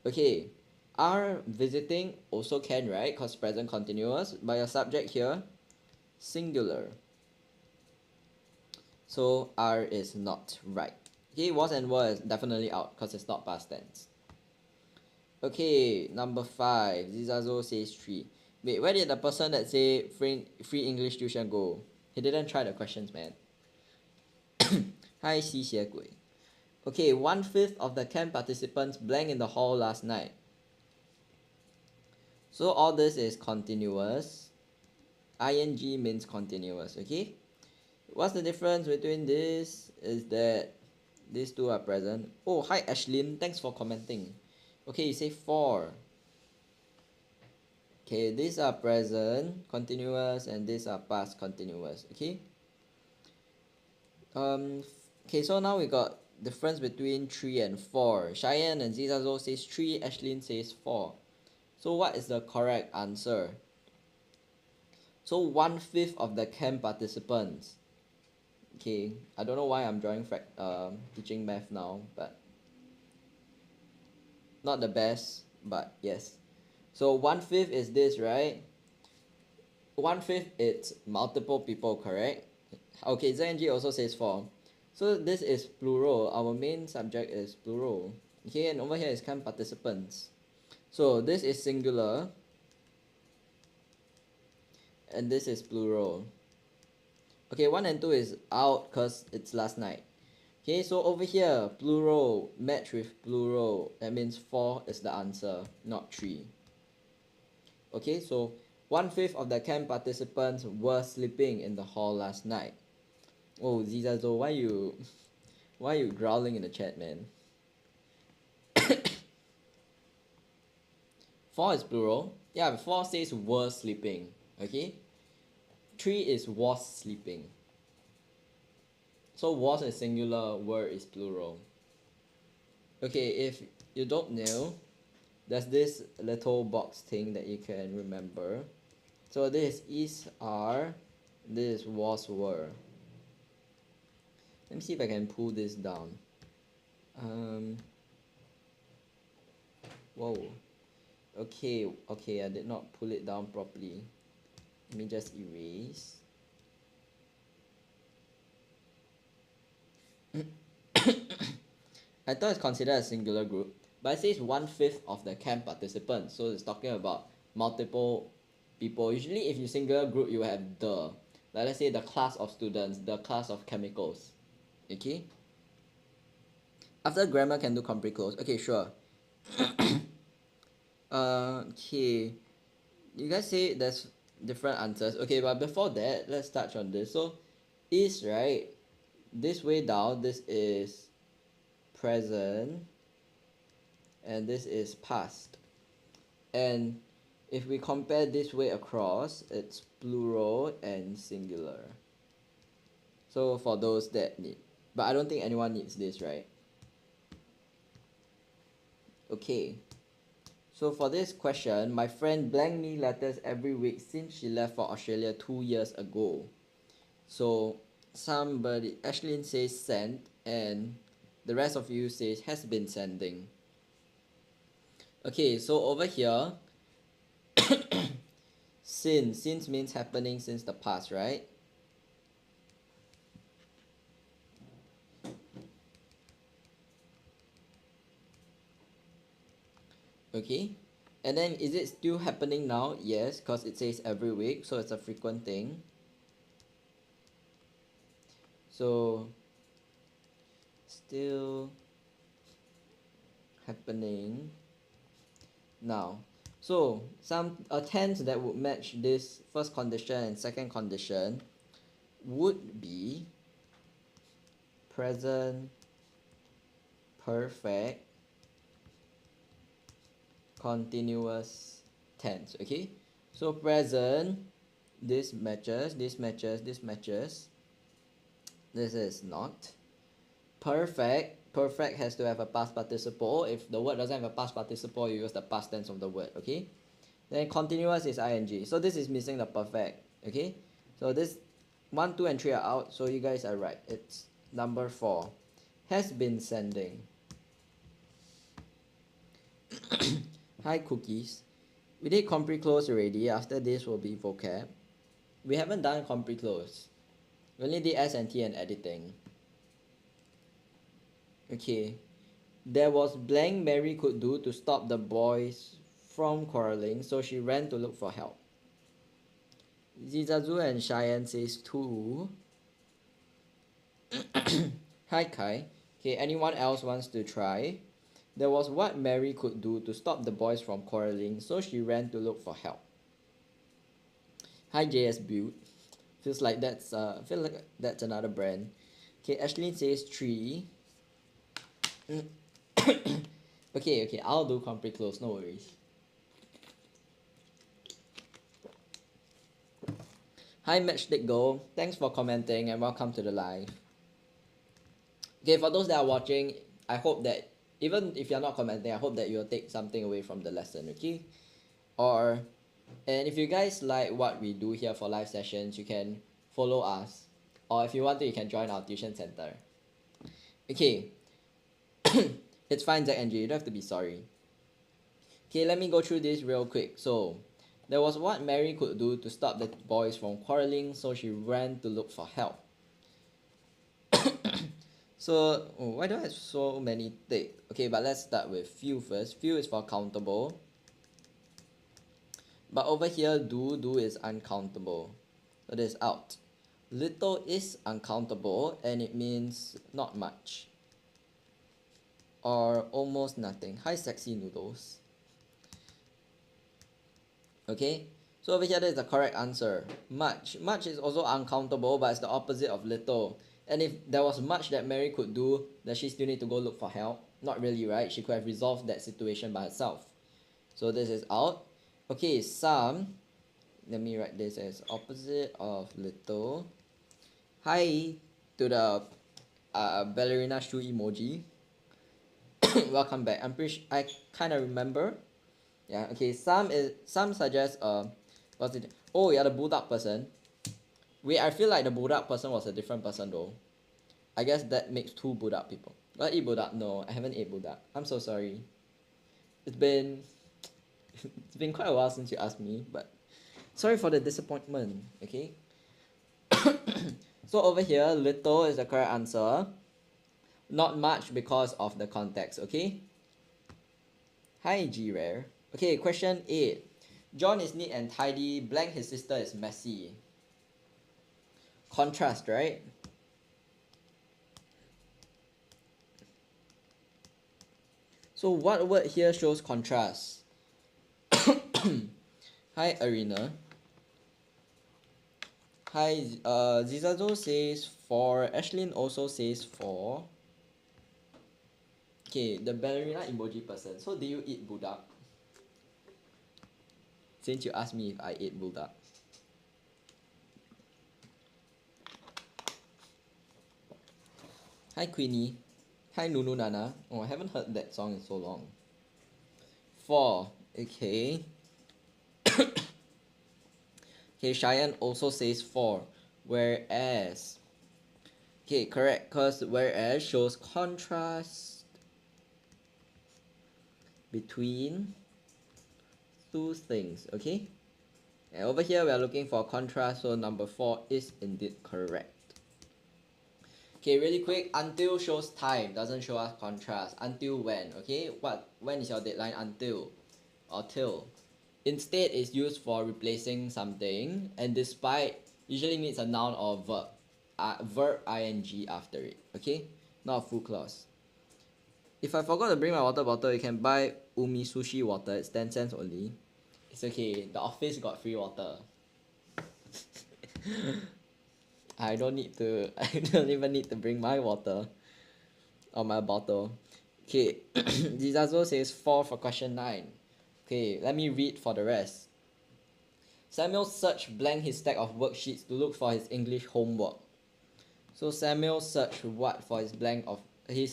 Okay, are visiting also can, right? Because present continuous, but your subject here, singular. So are is not right. Okay, was and were is definitely out because it's not past tense. Okay, number 5. Zizazo says 3. Wait, where did the person that say free English tuition go? He didn't try the questions, man. Hi, 吸血鬼. Okay, 1/5 of the camp participants blank in the hall last night. So all this is continuous. ing means continuous, okay? What's the difference between this is that these two are present. Oh, hi Ashlyn, thanks for commenting. Okay, you say 4. Okay, these are present continuous and these are past continuous, okay? Okay, so now we got difference between 3 and 4. Cheyenne and Zizazo says 3, Ashlyn says 4. So what is the correct answer? So 1/5 of the camp participants. Okay, I don't know why I'm teaching math now, but not the best, but yes. So 1/5 is this, right? 1/5 it's multiple people, correct? Okay, ZNG also says 4. So this is plural. Our main subject is plural. Okay, and over here is camp participants. So this is singular. And this is plural. Okay, 1 and 2 is out because it's last night. Okay, so over here, plural, match with plural. That means 4 is the answer, not 3. Okay, so 1/5 of the camp participants were sleeping in the hall last night. Oh, Zizazo, why you growling in the chat, man? 4 is plural. Yeah, 4 says were sleeping. Okay? 3 is was sleeping. So was is singular, were is plural. Okay, if you don't know, there's this little box thing that you can remember. So this is are, this was were. Let me see if I can pull this down. Whoa. Okay, I did not pull it down properly. Let me just erase. I thought it's considered a singular group, but it says 1/5 of the camp participants, so it's talking about multiple people. Usually if you singular group, you have the, like let's say the class of students, the class of chemicals. Okay? After grammar can do complete close. Okay, sure. Okay. You guys say there's different answers. Okay, but before that, let's touch on this. So is, right? This way down, this is present and this is past. And if we compare this way across, it's plural and singular. So for those that need, but I don't think anyone needs this, right? Okay. So for this question, my friend blanked me letters every week since she left for Australia 2 years ago. So somebody, Ashlyn says sent, and the rest of you says has been sending. Okay, so over here, since means happening since the past, right? Okay, and then is it still happening now? Yes, because it says every week, so it's a frequent thing. So still happening now. So some a tense that would match this first condition and second condition would be present perfect continuous tense. Okay, so present, this matches, this matches, this matches, this is not. Perfect has to have a past participle. If the word doesn't have a past participle, you use the past tense of the word. Okay, then continuous is ing, so this is missing the perfect. Okay, so this 1, 2 and 3 are out, so you guys are right. It's number 4, has been sending. Hi cookies, we did compre close already. After this will be vocab. We haven't done compre close, we only did S&T and editing. Okay, there was blank Mary could do to stop the boys from quarreling, so she ran to look for help. Zizazu and Cheyenne says 2. Hi Kai. Okay, anyone else wants to try? There was what Mary could do to stop the boys from quarreling, so she ran to look for help. Hi JS Build. Feels like that's another brand. Okay, Ashley says 3. Okay, I'll do compre close, no worries. Hi Matchstick Go, thanks for commenting and welcome to the live. Okay, for those that are watching, I hope that even if you're not commenting, I hope that you'll take something away from the lesson, okay? And if you guys like what we do here for live sessions, you can follow us. Or if you want to, you can join our tuition center. Okay. It's fine, Zach and J, you don't have to be sorry. Okay, let me go through this real quick. So, there was what Mary could do to stop the boys from quarreling, so she ran to look for help. So, why do I have so many tick? Okay, but let's start with few first. Few is for countable. But over here, do is uncountable. So this is out. Little is uncountable and it means not much. Or almost nothing. Hi sexy noodles. Okay, so over here that is the correct answer. Much is also uncountable, but it's the opposite of little. And if there was much that Mary could do, does she still need to go look for help? Not really, right? She could have resolved that situation by herself. So this is out. Okay, some, let me write this as opposite of little. Hi to the ballerina shoe emoji. Welcome back. I kind of remember. Yeah, okay, some suggest what's it? Oh, you're the bulldog person. Wait, I feel like the bulldog person was a different person though. I guess that makes 2 bulldog people. Do I eat bulldog? No, I haven't ate bulldog. I'm so sorry. It's been it's been quite a while since you asked me, but sorry for the disappointment, okay? So over here, little is the correct answer. Not much because of the context, okay? Hi G Rare. Okay, question 8. John is neat and tidy, blank his sister is messy. Contrast, right? So what word here shows contrast? Hi Arena. Hi, Zizazo says 4. Ashlyn also says 4. Okay, the ballerina emoji person. So do you eat budak? Since you asked me if I ate budak. Hi Queenie. Hi Nunu Nana. Oh, I haven't heard that song in so long. 4. Okay. Okay, Cheyenne also says 4. Whereas. Okay, correct. Because whereas shows contrast between two things. Okay. And over here we are looking for contrast, so number 4 is indeed correct. Okay, really quick, until shows time, doesn't show us contrast. Until when, okay? When is your deadline until or till? Instead is used for replacing something, and despite usually needs a noun or verb. Verb ing after it, okay? Not a full clause. If I forgot to bring my water bottle, you can buy Umi Sushi water, it's 10 cents only. It's okay, the office got free water. I don't even need to bring my water or my bottle. Okay, Zizazo says 4 for question 9. Okay, let me read for the rest. Samuel searched blank his stack of worksheets to look for his English homework. So Samuel searched what for his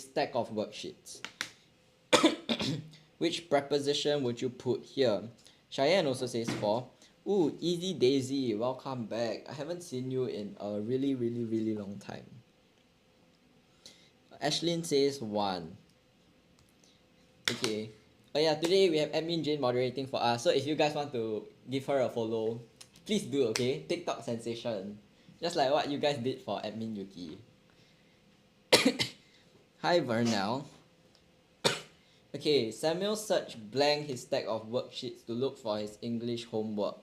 stack of worksheets? Which preposition would you put here? Cheyenne also says 4. Ooh, easy daisy, welcome back. I haven't seen you in a really long time. Ashlyn says 1. Okay. Oh yeah, today we have admin Jane moderating for us. So if you guys want to give her a follow, please do, okay? TikTok sensation. Just like what you guys did for admin Yuki. Hi Vernell. Okay, Samuel searched blank his stack of worksheets to look for his English homework.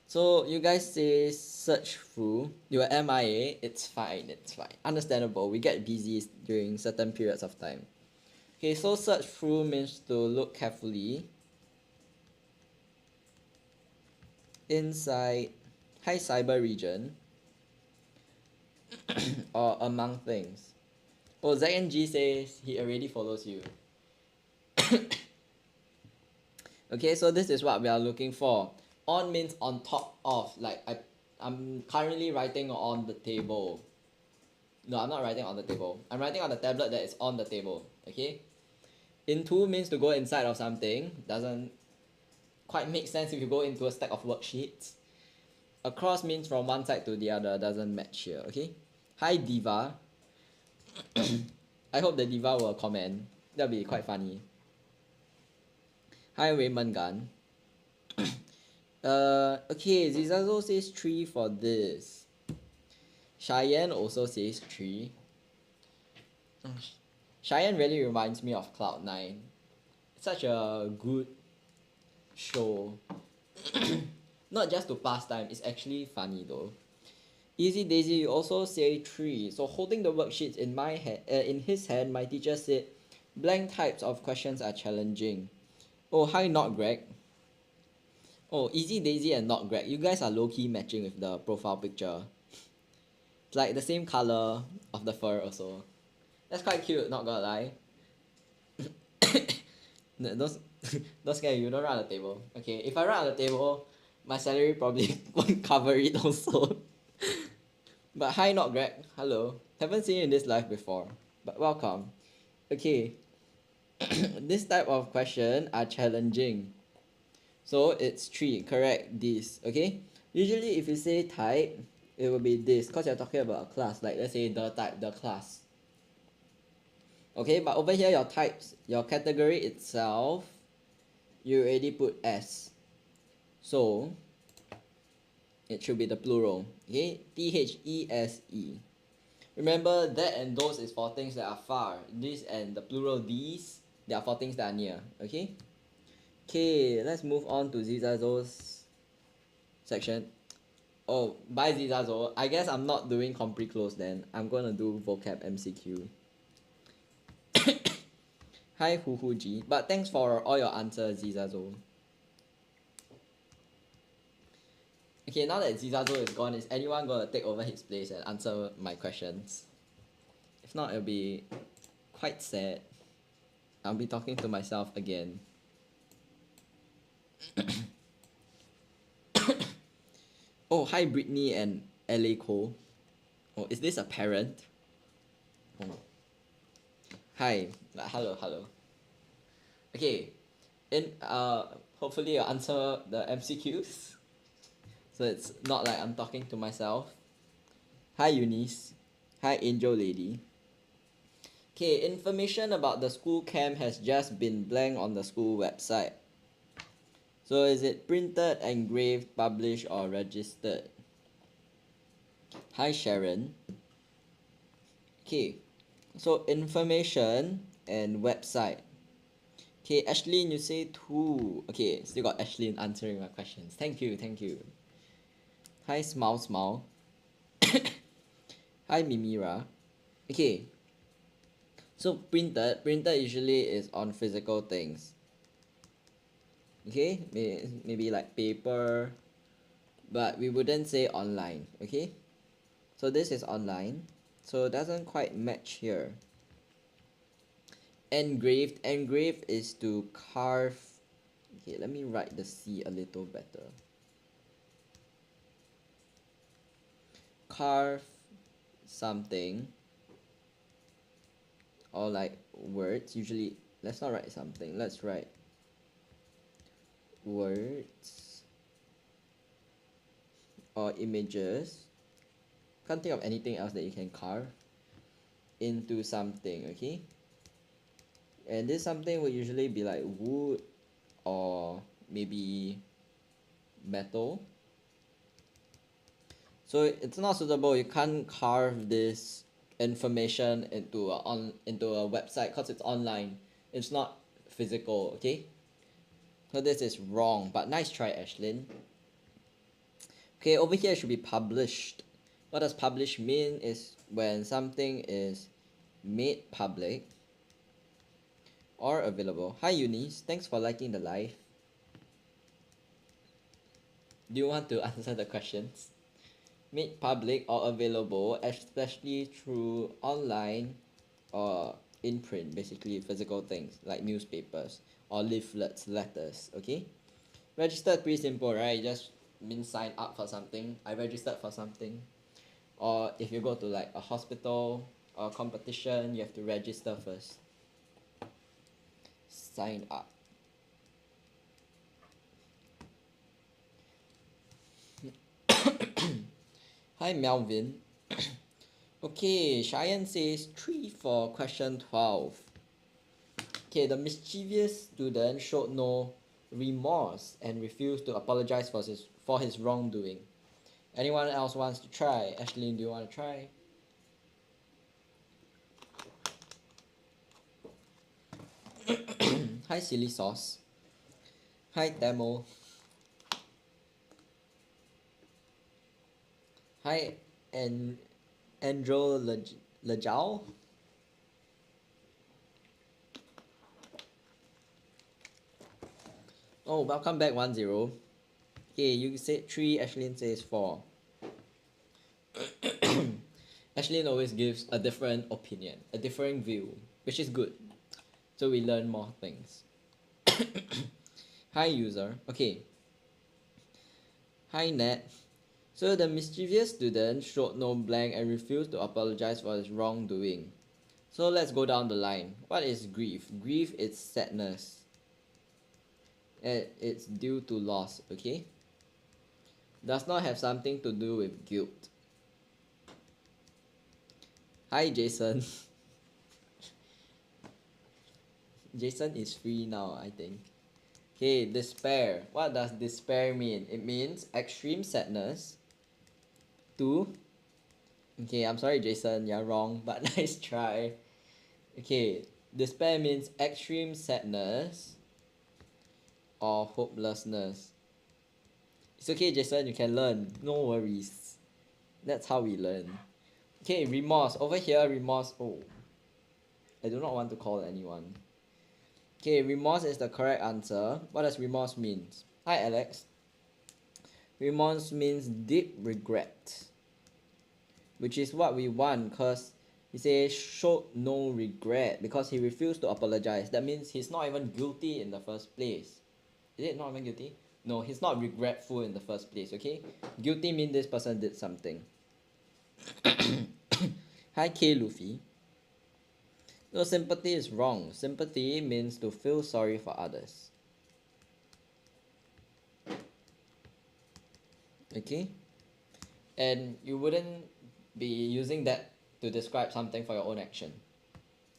So you guys say search through, you were MIA, it's fine. Understandable, we get busy during certain periods of time. Okay, so search through means to look carefully inside high cyber region or among things. Oh, ZNG says he already follows you. Okay, so this is what we are looking for. On means on top of, like I'm currently writing on the table. No, I'm not writing on the table. I'm writing on the tablet that is on the table. Okay? Into means to go inside of something. Doesn't quite make sense if you go into a stack of worksheets. Across means from one side to the other. Doesn't match here. Okay? Hi Diva. I hope the Diva will comment. That'll be quite funny. Hi Raymond Gun. Okay, Zizazo says 3 for this. Cheyenne also says 3. Cheyenne really reminds me of Cloud9. It's such a good show. Not just to pass time, it's actually funny though. Easy Daisy, you also say 3. So holding the worksheets in his hand, my teacher said blank types of questions are challenging. Oh, hi Not Greg. Oh, Easy Daisy and Not Greg, you guys are low-key matching with the profile picture. It's like the same color of the fur also. That's quite cute, not gonna lie. Don't scare you, don't run on the table. Okay, if I run on the table, my salary probably won't cover it also. But hi Not Greg, hello. Haven't seen you in this live before, but welcome. Okay, this type of question are challenging. So it's 3, correct, this, okay? Usually if you say type, it will be this, because you're talking about a class, like let's say the type, the class. Okay, but over here your types, your category itself, you already put S. So, it should be the plural, okay? THESE. Remember, that and those is for things that are far. This and the plural these, they are for things that are near, okay? Okay, let's move on to Zizazo's section. Oh, bye Zizazo. I guess I'm not doing Compre Close then. I'm gonna do vocab MCQ. Hi Huhuji. But thanks for all your answers, Zizazo. Okay, now that Zizazo is gone, is anyone gonna take over his place and answer my questions? If not, it'll be quite sad. I'll be talking to myself again. Oh, hi Brittany and LA Cole. Oh, is this a parent? Oh. Hi. Hello. Okay. Hopefully I'll answer the MCQs. So it's not like I'm talking to myself. Hi Eunice. Hi Angel Lady. Okay, information about the school camp has just been blank on the school website. So is it printed, engraved, published, or registered? Hi Sharon. Okay, so information and website. Okay, Ashlyn, you say 2. Okay, still got Ashlyn answering my questions. Thank you. Hi Smile. Hi Mimira. Okay, so printed usually is on physical things. Okay, maybe like paper, but we wouldn't say online. Okay, so this is online, so it doesn't quite match here. Engraved is to carve. Okay, let me write the C a little better. Carve something, or like words. Usually, let's not write something, let's write words or images. Can't think of anything else that you can carve into something. Okay, and this something would usually be like wood or maybe metal. So it's not suitable. You can't carve this information into a website because it's online. It's not physical. Okay, so this is wrong, but nice try, Ashlyn. Okay, over here it should be published. What does publish mean is when something is made public or available. Hi Eunice, thanks for liking the live. Do you want to answer the questions? Made public or available, especially through online or in print, basically physical things like newspapers or leaflets, letters. Okay, registered, pretty simple, right? Just means sign up for something. I registered for something. Or if you go to like a hospital or competition, you have to register first. Sign up. Hi Melvin. Okay, Cheyenne says 3 for question 12. Okay, the mischievous student showed no remorse and refused to apologize for his wrongdoing. Anyone else wants to try? Ashlyn, do you want to try? Hi Silly Sauce. Hi Tamil. Hi Andrew Lejao. Oh, welcome back 1-0. Okay, you said 3, Ashlyn says 4. Ashlyn always gives a different opinion, a different view, which is good. So we learn more things. Hi user. Okay. Hi Nat. So the mischievous student showed no blank and refused to apologize for his wrongdoing. So let's go down the line. What is grief? Grief is sadness. It's due to loss, okay? Does not have something to do with guilt. Hi Jason. Jason is free now, I think. Okay, despair. What does despair mean? It means extreme sadness to... Okay, I'm sorry Jason, you're wrong, but nice try. Okay, despair means extreme sadness or hopelessness. It's okay Jason, you can learn. No worries. That's how we learn. Okay, remorse. Over here, remorse. Oh, I do not want to call anyone. Okay, remorse is the correct answer. What does remorse mean? Hi Alex. Remorse means deep regret, which is what we want because He says showed no regret because he refused to apologize. That means he's not even guilty in the first place. Is it not even guilty? No, he's not regretful in the first place, okay? Guilty means this person did something. Hi K Luffy. No, sympathy is wrong. Sympathy means to feel sorry for others. Okay? And you wouldn't be using that to describe something for your own action.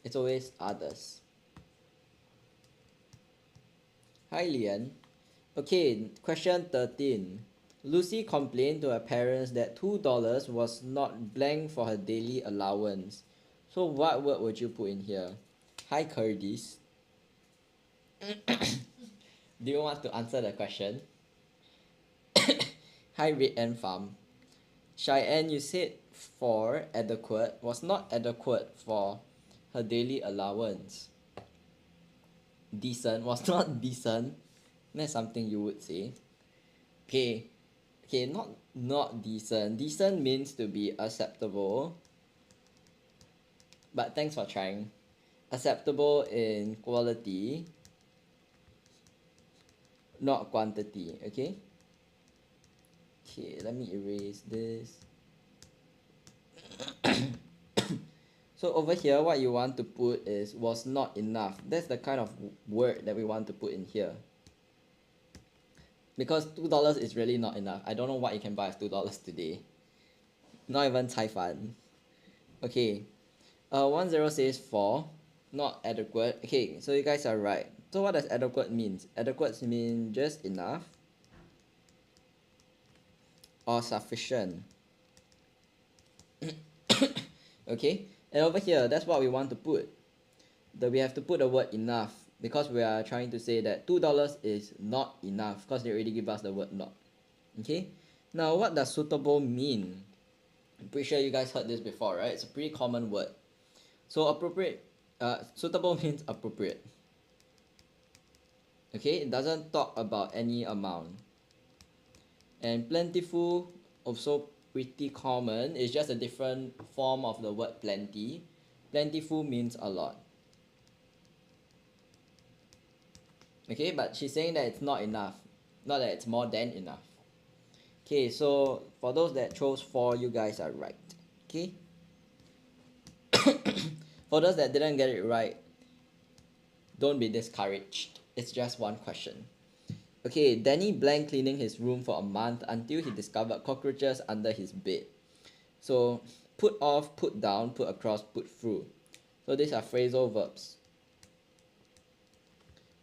It's always others. Hi Lian. Okay, question 13. Lucy complained to her parents that $2 was not blank for her daily allowance. So what word would you put in here? Hi Curtis. Do you want to answer the question? Hi Red Ant Farm. Cheyenne, you said for adequate was not adequate for her daily allowance. Decent was not decent. That's something you would say. Okay, not decent. Decent means to be acceptable. But thanks for trying. Acceptable in quality, not quantity. Okay. Okay, let me erase this. So over here, what you want to put is was not enough. That's the kind of word that we want to put in here. Because $2 is really not enough. I don't know what you can buy with $2 today. Not even cai fan. Okay. 10 says for, not adequate. Okay, so you guys are right. So what does adequate means? Adequate means just enough or sufficient. Okay, and over here, that's what we want to put. We have to put the word enough because we are trying to say that $2 is not enough because they already give us the word not. Okay, now what does suitable mean? I'm pretty sure you guys heard this before, right? It's a pretty common word. So appropriate, suitable means appropriate. Okay, it doesn't talk about any amount. And plentiful, also pretty common. It's just a different form of the word plenty. Plentiful means a lot. Okay, but she's saying that it's not enough, not that it's more than enough. Okay, so for those that chose 4, you guys are right. Okay. For those that didn't get it right, don't be discouraged. It's just one question. Okay, Danny blank cleaning his room for a month until he discovered cockroaches under his bed. So put off, put down, put across, put through. So these are phrasal verbs.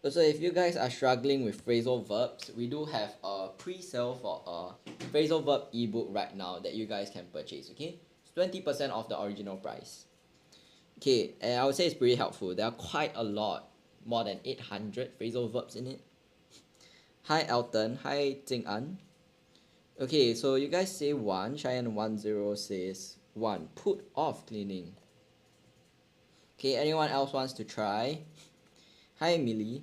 So if you guys are struggling with phrasal verbs, we do have a pre-sale for a phrasal verb ebook right now that you guys can purchase, okay? It's 20% off the original price. Okay, and I would say it's pretty helpful. There are quite a lot, more than 800 phrasal verbs in it. Hi Elton, hi Jing An. Okay, so you guys say 1, Cheyenne 10 says 1, put off cleaning. Okay, anyone else wants to try? Hi Millie.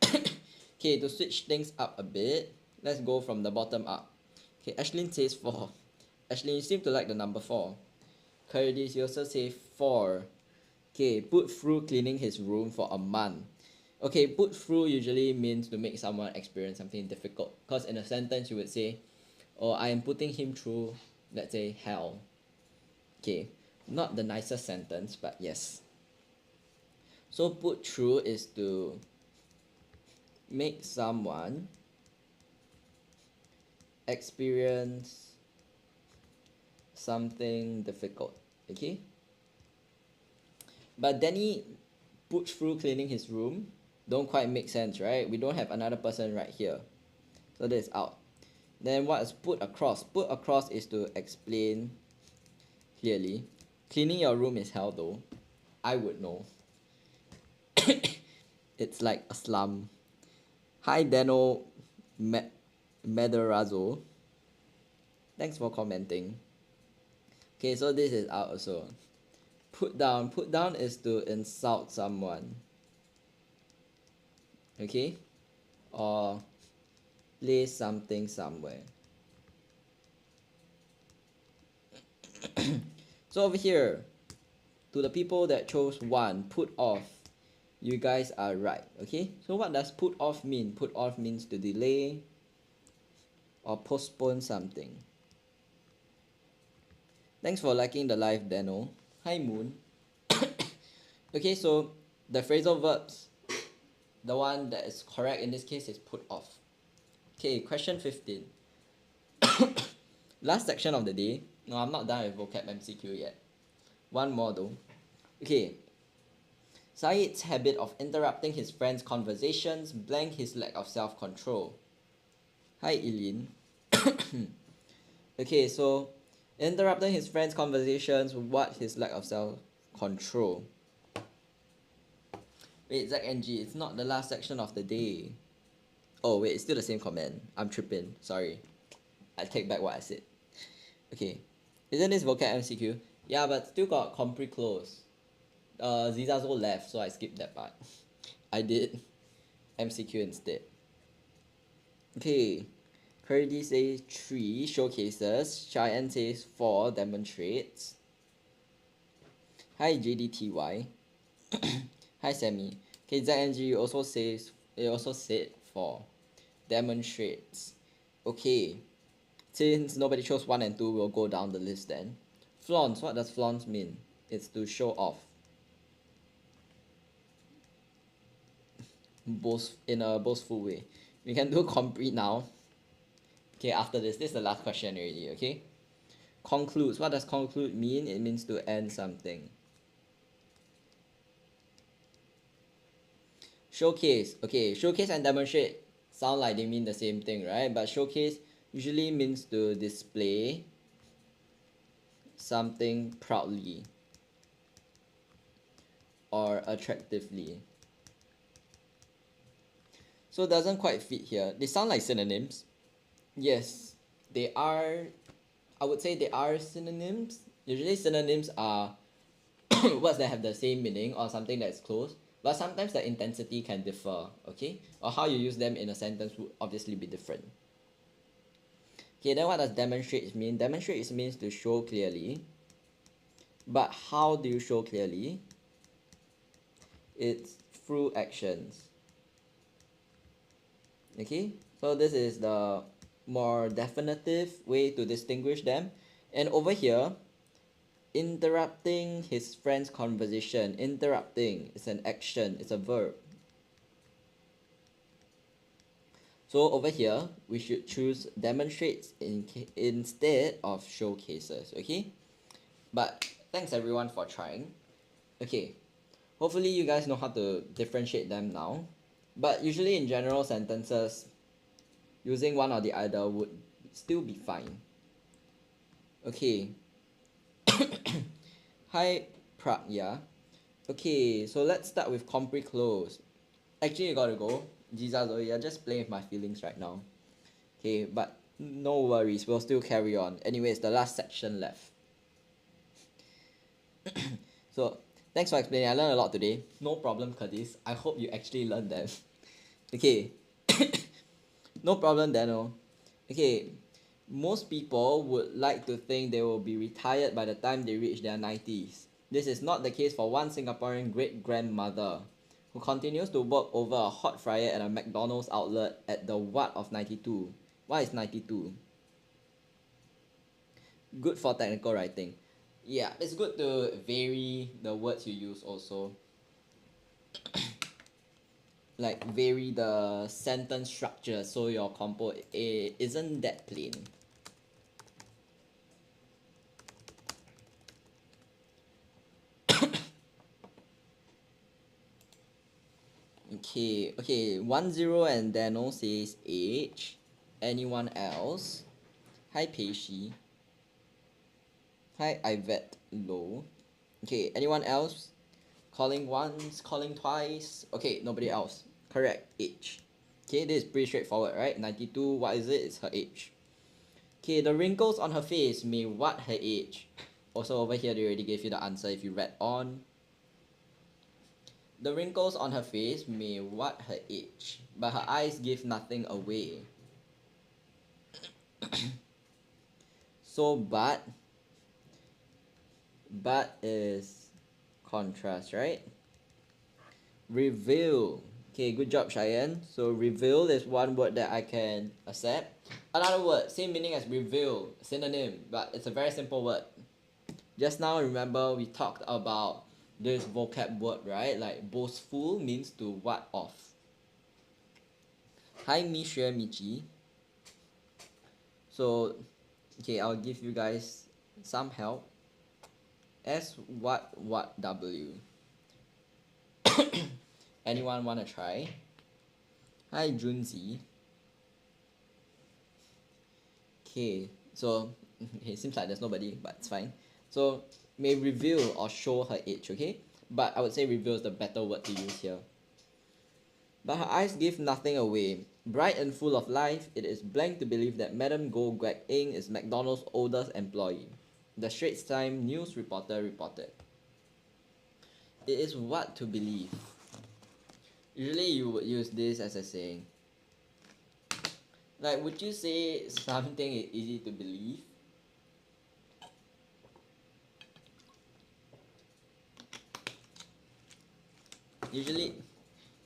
Okay, to switch things up a bit, let's go from the bottom up. Okay, Ashlyn says 4. Ashlyn, you seem to like the number 4. Curtis, you also say 4. Okay, put through cleaning his room for a month. Okay, put through usually means to make someone experience something difficult. Because in a sentence you would say, oh, I am putting him through, let's say, hell. Okay, not the nicest sentence, but yes. So put through is to make someone experience something difficult. Okay? But Danny put through cleaning his room don't quite make sense, right? We don't have another person right here. So that is out. Then what is put across? Put across is to explain clearly. Cleaning your room is hell though. I would know. It's like a slum. Hi Dano Mederazo. Thanks for commenting. Okay, so this is out also. Put down. Put down is to insult someone. Okay? Or place something somewhere. So over here, To the people that chose 1, put off, you guys are right, okay? So what does put off mean? Put off means to delay or postpone something. Thanks for liking the live, Dano. Hi, Moon. Okay, so the phrasal verbs, the one that is correct in this case is put off. Okay, question 15. Last section of the day. No, I'm not done with vocab MCQ yet. One more though. Okay. Saeed's habit of interrupting his friends' conversations blank his lack of self-control. Hi, Eileen. Okay, so interrupting his friends' conversations, what his lack of self-control? Wait, Zach and G, it's not the last section of the day. Oh, wait, it's still the same comment. I'm tripping. Sorry. I take back what I said. Okay. Isn't this vocab MCQ? Yeah, but still got compre close. Zizazo left, so I skipped that part. I did MCQ instead. Okay. Curdy says 3 showcases. Cheyenne says 4 demonstrates. Hi JDTY. Hi Sammy. Okay, ZNG also says it also said 4 demonstrates. Okay. Since nobody chose 1 and 2, we'll go down the list then. Flaunts, what does flaunts mean? It's to show off. In a boastful way. We can do complete now. Okay, after this is the last question already, okay? Concludes, what does conclude mean? It means to end something. Showcase, okay, showcase and demonstrate sound like they mean the same thing, right? But showcase usually means to display something proudly or attractively. So it doesn't quite fit here. They sound like synonyms. Yes, they are. I would say they are synonyms. Usually synonyms are words that have the same meaning or something that's close. But sometimes the intensity can differ, okay? Or how you use them in a sentence would obviously be different. Okay, then what does demonstrate mean? Demonstrate means to show clearly. But how do you show clearly? It's through actions. Okay, so this is the more definitive way to distinguish them. And over here, interrupting his friend's conversation. Interrupting is an action, it's a verb. So over here, we should choose demonstrates instead of showcases, okay? But thanks everyone for trying. Okay, hopefully you guys know how to differentiate them now. But usually in general sentences, using one or the other would still be fine. Okay. Hi Pragya. Okay, so let's start with compre close. Actually, you gotta go. Jesus, you're just playing with my feelings right now. Okay, but no worries, we'll still carry on. Anyways, the last section left. So, thanks for explaining. I learned a lot today. No problem, Curtis. I hope you actually learned them. Okay. No problem, Daniel. Okay. Most people would like to think they will be retired by the time they reach their 90s. This is not the case for one Singaporean great-grandmother who continues to work over a hot fryer at a McDonald's outlet at the Wat of 92. What is 92? Good for technical writing. Yeah, it's good to vary the words you use also. Like vary the sentence structure so your compo isn't that plain. Okay, 10 and Dano says age. Anyone else? Hi Peishi. Hi Ivette Low. Okay, anyone else? Calling once, calling twice. Okay, nobody else. Correct, age. Okay, this is pretty straightforward, right? 92, what is it? It's her age. Okay, the wrinkles on her face may what her age. Also over here, they already gave you the answer if you read on. The wrinkles on her face may what her age, but her eyes give nothing away. So, but is Contrast, right? Reveal. Okay, good job, Cheyenne. So reveal is one word that I can accept. Another word, same meaning as reveal, synonym, but it's a very simple word. Just now, remember we talked about this vocab word, right? Like boastful means to what of. Hi, Mi Xue Michi. So, okay, I'll give you guys some help. S what W. Anyone wanna try? Hi, Junzi. Okay, so it seems like there's nobody, but it's fine. So may reveal or show her age, okay? But I would say reveal is the better word to use here. But her eyes give nothing away. Bright and full of life, it is blank to believe that Madam Goh Guek Eng is McDonald's oldest employee. The Straits Times news reporter reported. It is what to believe. Usually you would use this as a saying. Like, would you say something is easy to believe? Usually,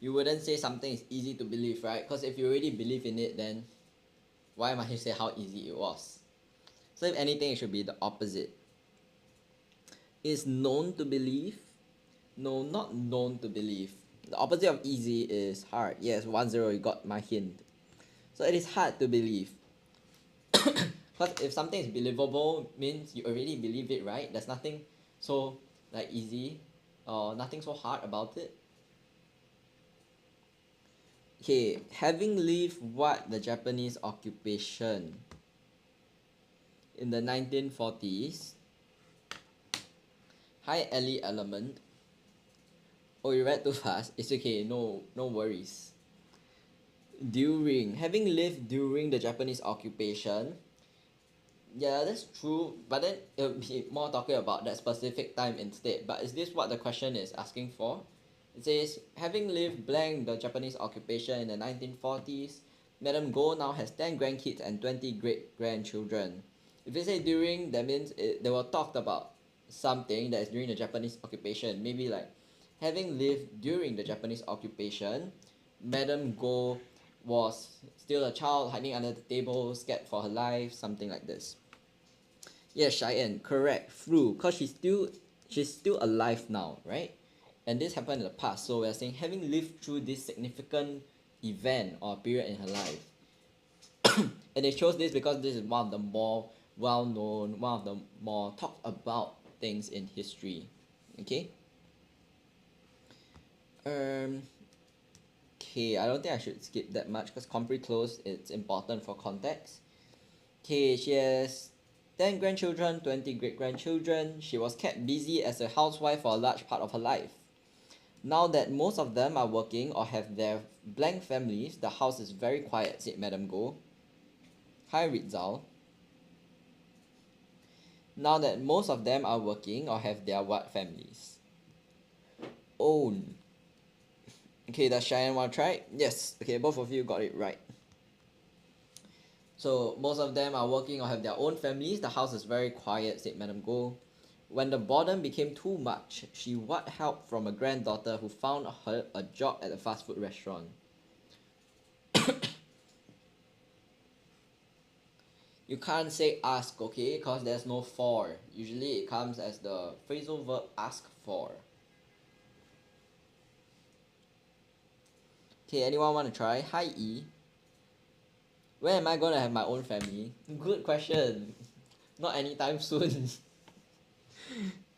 you wouldn't say something is easy to believe, right? Because if you already believe in it, then why must you say how easy it was? So if anything, it should be the opposite. Is known to believe? No, not known to believe. The opposite of easy is hard. Yes, 1-0, you got my hint. So it is hard to believe. Because if something is believable, means you already believe it, right? There's nothing so like easy or nothing so hard about it. Okay, having lived what the Japanese occupation in the 1940s. Hi, Ellie Element. Oh, you read too fast. It's okay, no worries. Having lived during the Japanese occupation. Yeah, that's true, but then it'll be more talking about that specific time instead. But is this what the question is asking for? It says, having lived blank the Japanese occupation in the 1940s, Madam Goh now has 10 grandkids and 20 great-grandchildren. If they say during, that means they were talked about something that is during the Japanese occupation. Maybe like, having lived during the Japanese occupation, Madam Goh was still a child hiding under the table, scared for her life, something like this. Yes, Cheyenne, correct. Through, because she's still alive now, right? And this happened in the past, so we're saying having lived through this significant event or period in her life. And they chose this because this is one of the more well-known, one of the more talked about things in history. Okay? Okay, I don't think I should skip that much because compre close, it's important for context. Okay, she has 10 grandchildren, 20 great-grandchildren. She was kept busy as a housewife for a large part of her life. Now that most of them are working or have their blank families, the house is very quiet, said Madam Goh. Hi, Ritzal. Now that most of them are working or have their what families? Own. Okay, does Cheyenne want to try? Yes. Okay, both of you got it right. So most of them are working or have their own families. The house is very quiet, said Madam Goh. When the boredom became too much, she sought help from a granddaughter who found her a job at a fast food restaurant. You can't say ask, okay? Because there's no for. Usually it comes as the phrasal verb ask for. Okay, anyone want to try? Hi E. When am I going to have my own family? Good question. Not anytime soon.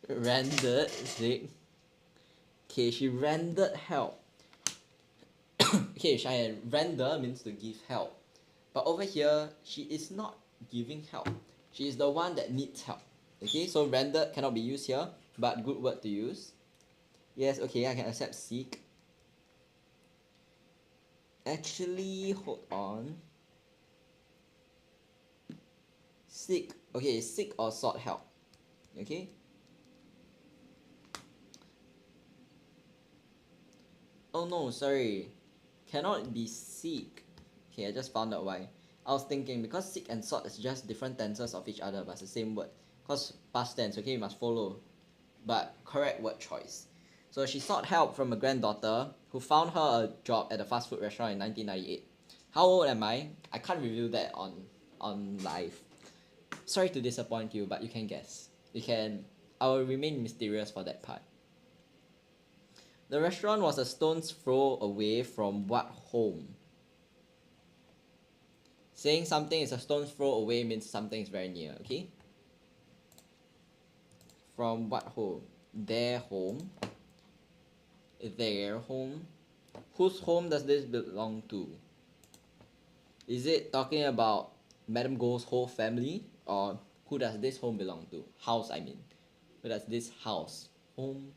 Rendered, sick. Okay, she rendered help. Okay, Cheyenne, render means to give help. But over here, she is not giving help. She is the one that needs help. Okay, so rendered cannot be used here, but good word to use. Yes, okay, I can accept seek. Actually, hold on. Seek. Okay, seek or sought help. Okay. Oh no, sorry. Cannot be seek. Okay, I just found out why. I was thinking because seek and sought is just different tenses of each other, but it's the same word. Because past tense, okay, you must follow. but correct word choice. So she sought help from a granddaughter who found her a job at a fast food restaurant in 1998. How old am I? I can't reveal that on live. Sorry to disappoint you, but you can guess. I will remain mysterious for that part. The restaurant was a stone's throw away from what home? Saying something is a stone's throw away means something is very near, okay? From what home? Their home. Their home. Whose home does this belong to? Is it talking about Madame Go's whole family? Or who does this home belong to? House, I mean. Who does this house? Home.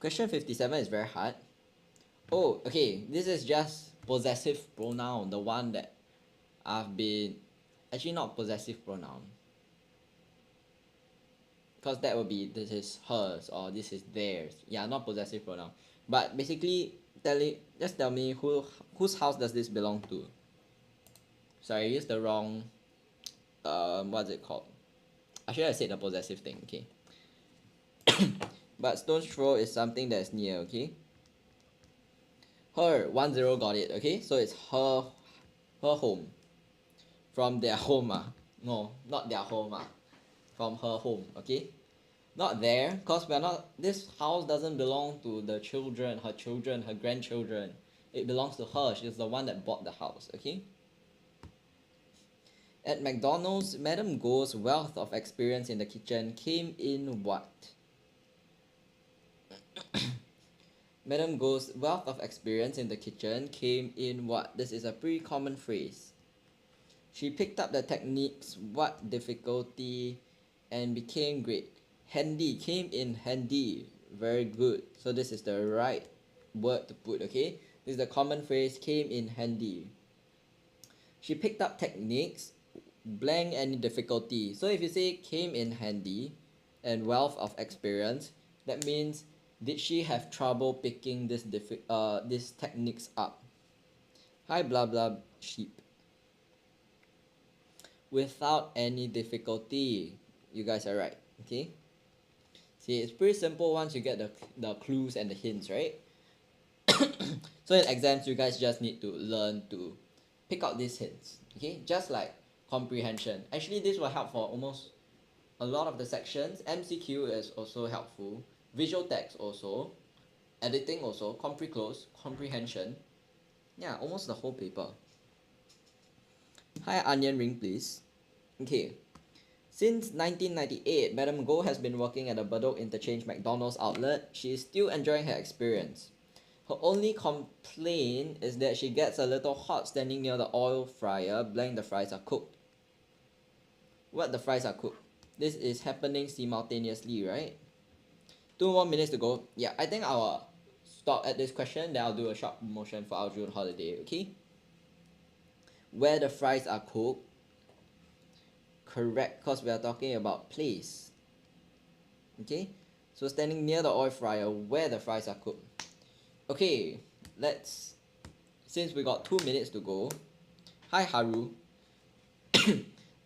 Question 57 is very hard. Oh, okay. This is just possessive pronoun. The one that I've been... Actually, not possessive pronoun. Because that would be this is hers or this is theirs. Yeah, not possessive pronoun. But basically, just tell me whose house does this belong to? Sorry, I used the wrong... what's it called? I should have said the possessive thing, okay? But stone's throw is something that's near, okay? Her, 1-0 got it, okay? So it's her home. From their home, No, not their home, From her home, okay? Not there, because this house doesn't belong to the children, her grandchildren. It belongs to her. She's the one that bought the house, okay? At McDonald's, Madame Go's wealth of experience in the kitchen came in what? Madame Go's wealth of experience in the kitchen came in what? This is a pretty common phrase. She picked up the techniques, what difficulty, and became great. Handy came in handy. Very good. So this is the right word to put, okay? This is the common phrase, came in handy. She picked up techniques, blank any difficulty. So if you say came in handy and wealth of experience, that means did she have trouble picking these techniques up? Hi blah blah sheep. Without any difficulty. You guys are right, okay? See, it's pretty simple once you get the clues and the hints, right? So in exams, you guys just need to learn to pick out these hints, okay? Just like comprehension. Actually, this will help for almost a lot of the sections. MCQ is also helpful. Visual text also. Editing also. Close. Comprehension. Yeah, almost the whole paper. Hi, onion ring, please. Okay. Since 1998, Madame Go has been working at the Bedok Interchange McDonald's outlet. She is still enjoying her experience. Her only complaint is that she gets a little hot standing near the oil fryer, blank the fries are cooked. What the fries are cooked? This is happening simultaneously, right? 2 more minutes to go. Yeah, I think I'll stop at this question, then I'll do a short promotion for our June holiday, okay? Where the fries are cooked. Correct, because we are talking about place. Okay, so standing near the oil fryer where the fries are cooked. Okay, since we got 2 minutes to go. Hi Haru.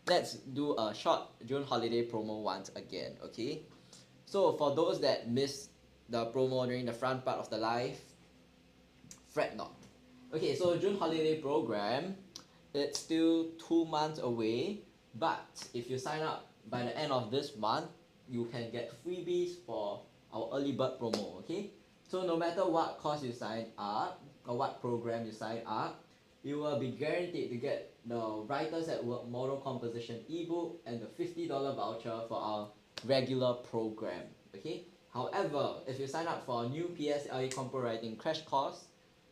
Let's do a short June holiday promo once again, okay? So for those that missed the promo during the front part of the live, fret not. Okay, so June holiday program, it's still 2 months away, but if you sign up by the end of this month, you can get freebies for our early bird promo, okay? So no matter what course you sign up or what program you sign up, you will be guaranteed to get the Writers at Work Model Composition ebook and the $50 voucher for our regular program, okay? However, if you sign up for a new PSLE Compo Writing crash course,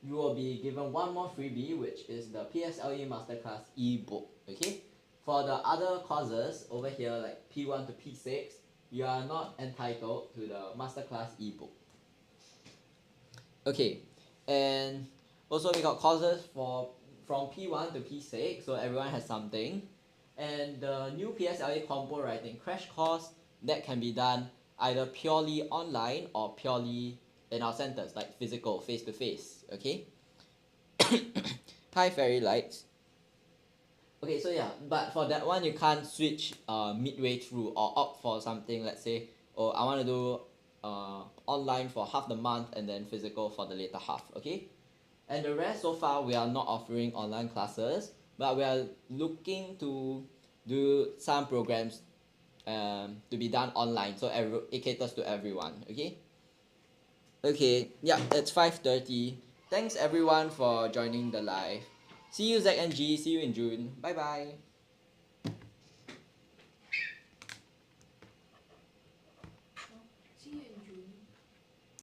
you will be given one more freebie, which is the PSLE Masterclass ebook, okay? For the other courses over here, like P1 to P6, you are not entitled to the Masterclass ebook. Okay, and also we got courses from P1 to P6, so everyone has something. And the new PSLE Compo Writing crash course, that can be done either purely online or purely in our centers, like physical, face-to-face, okay? Hi Fairy Lights. Okay, so yeah, but for that one you can't switch midway through or opt for something. Let's say, oh, I want to do online for half the month and then physical for the later half. Okay, and the rest so far we are not offering online classes, but we are looking to do some programs to be done online, so it caters to everyone. Okay. Okay, yeah, it's 5:30. Thanks everyone for joining the live. See you Zach and G. See you in June. Bye bye.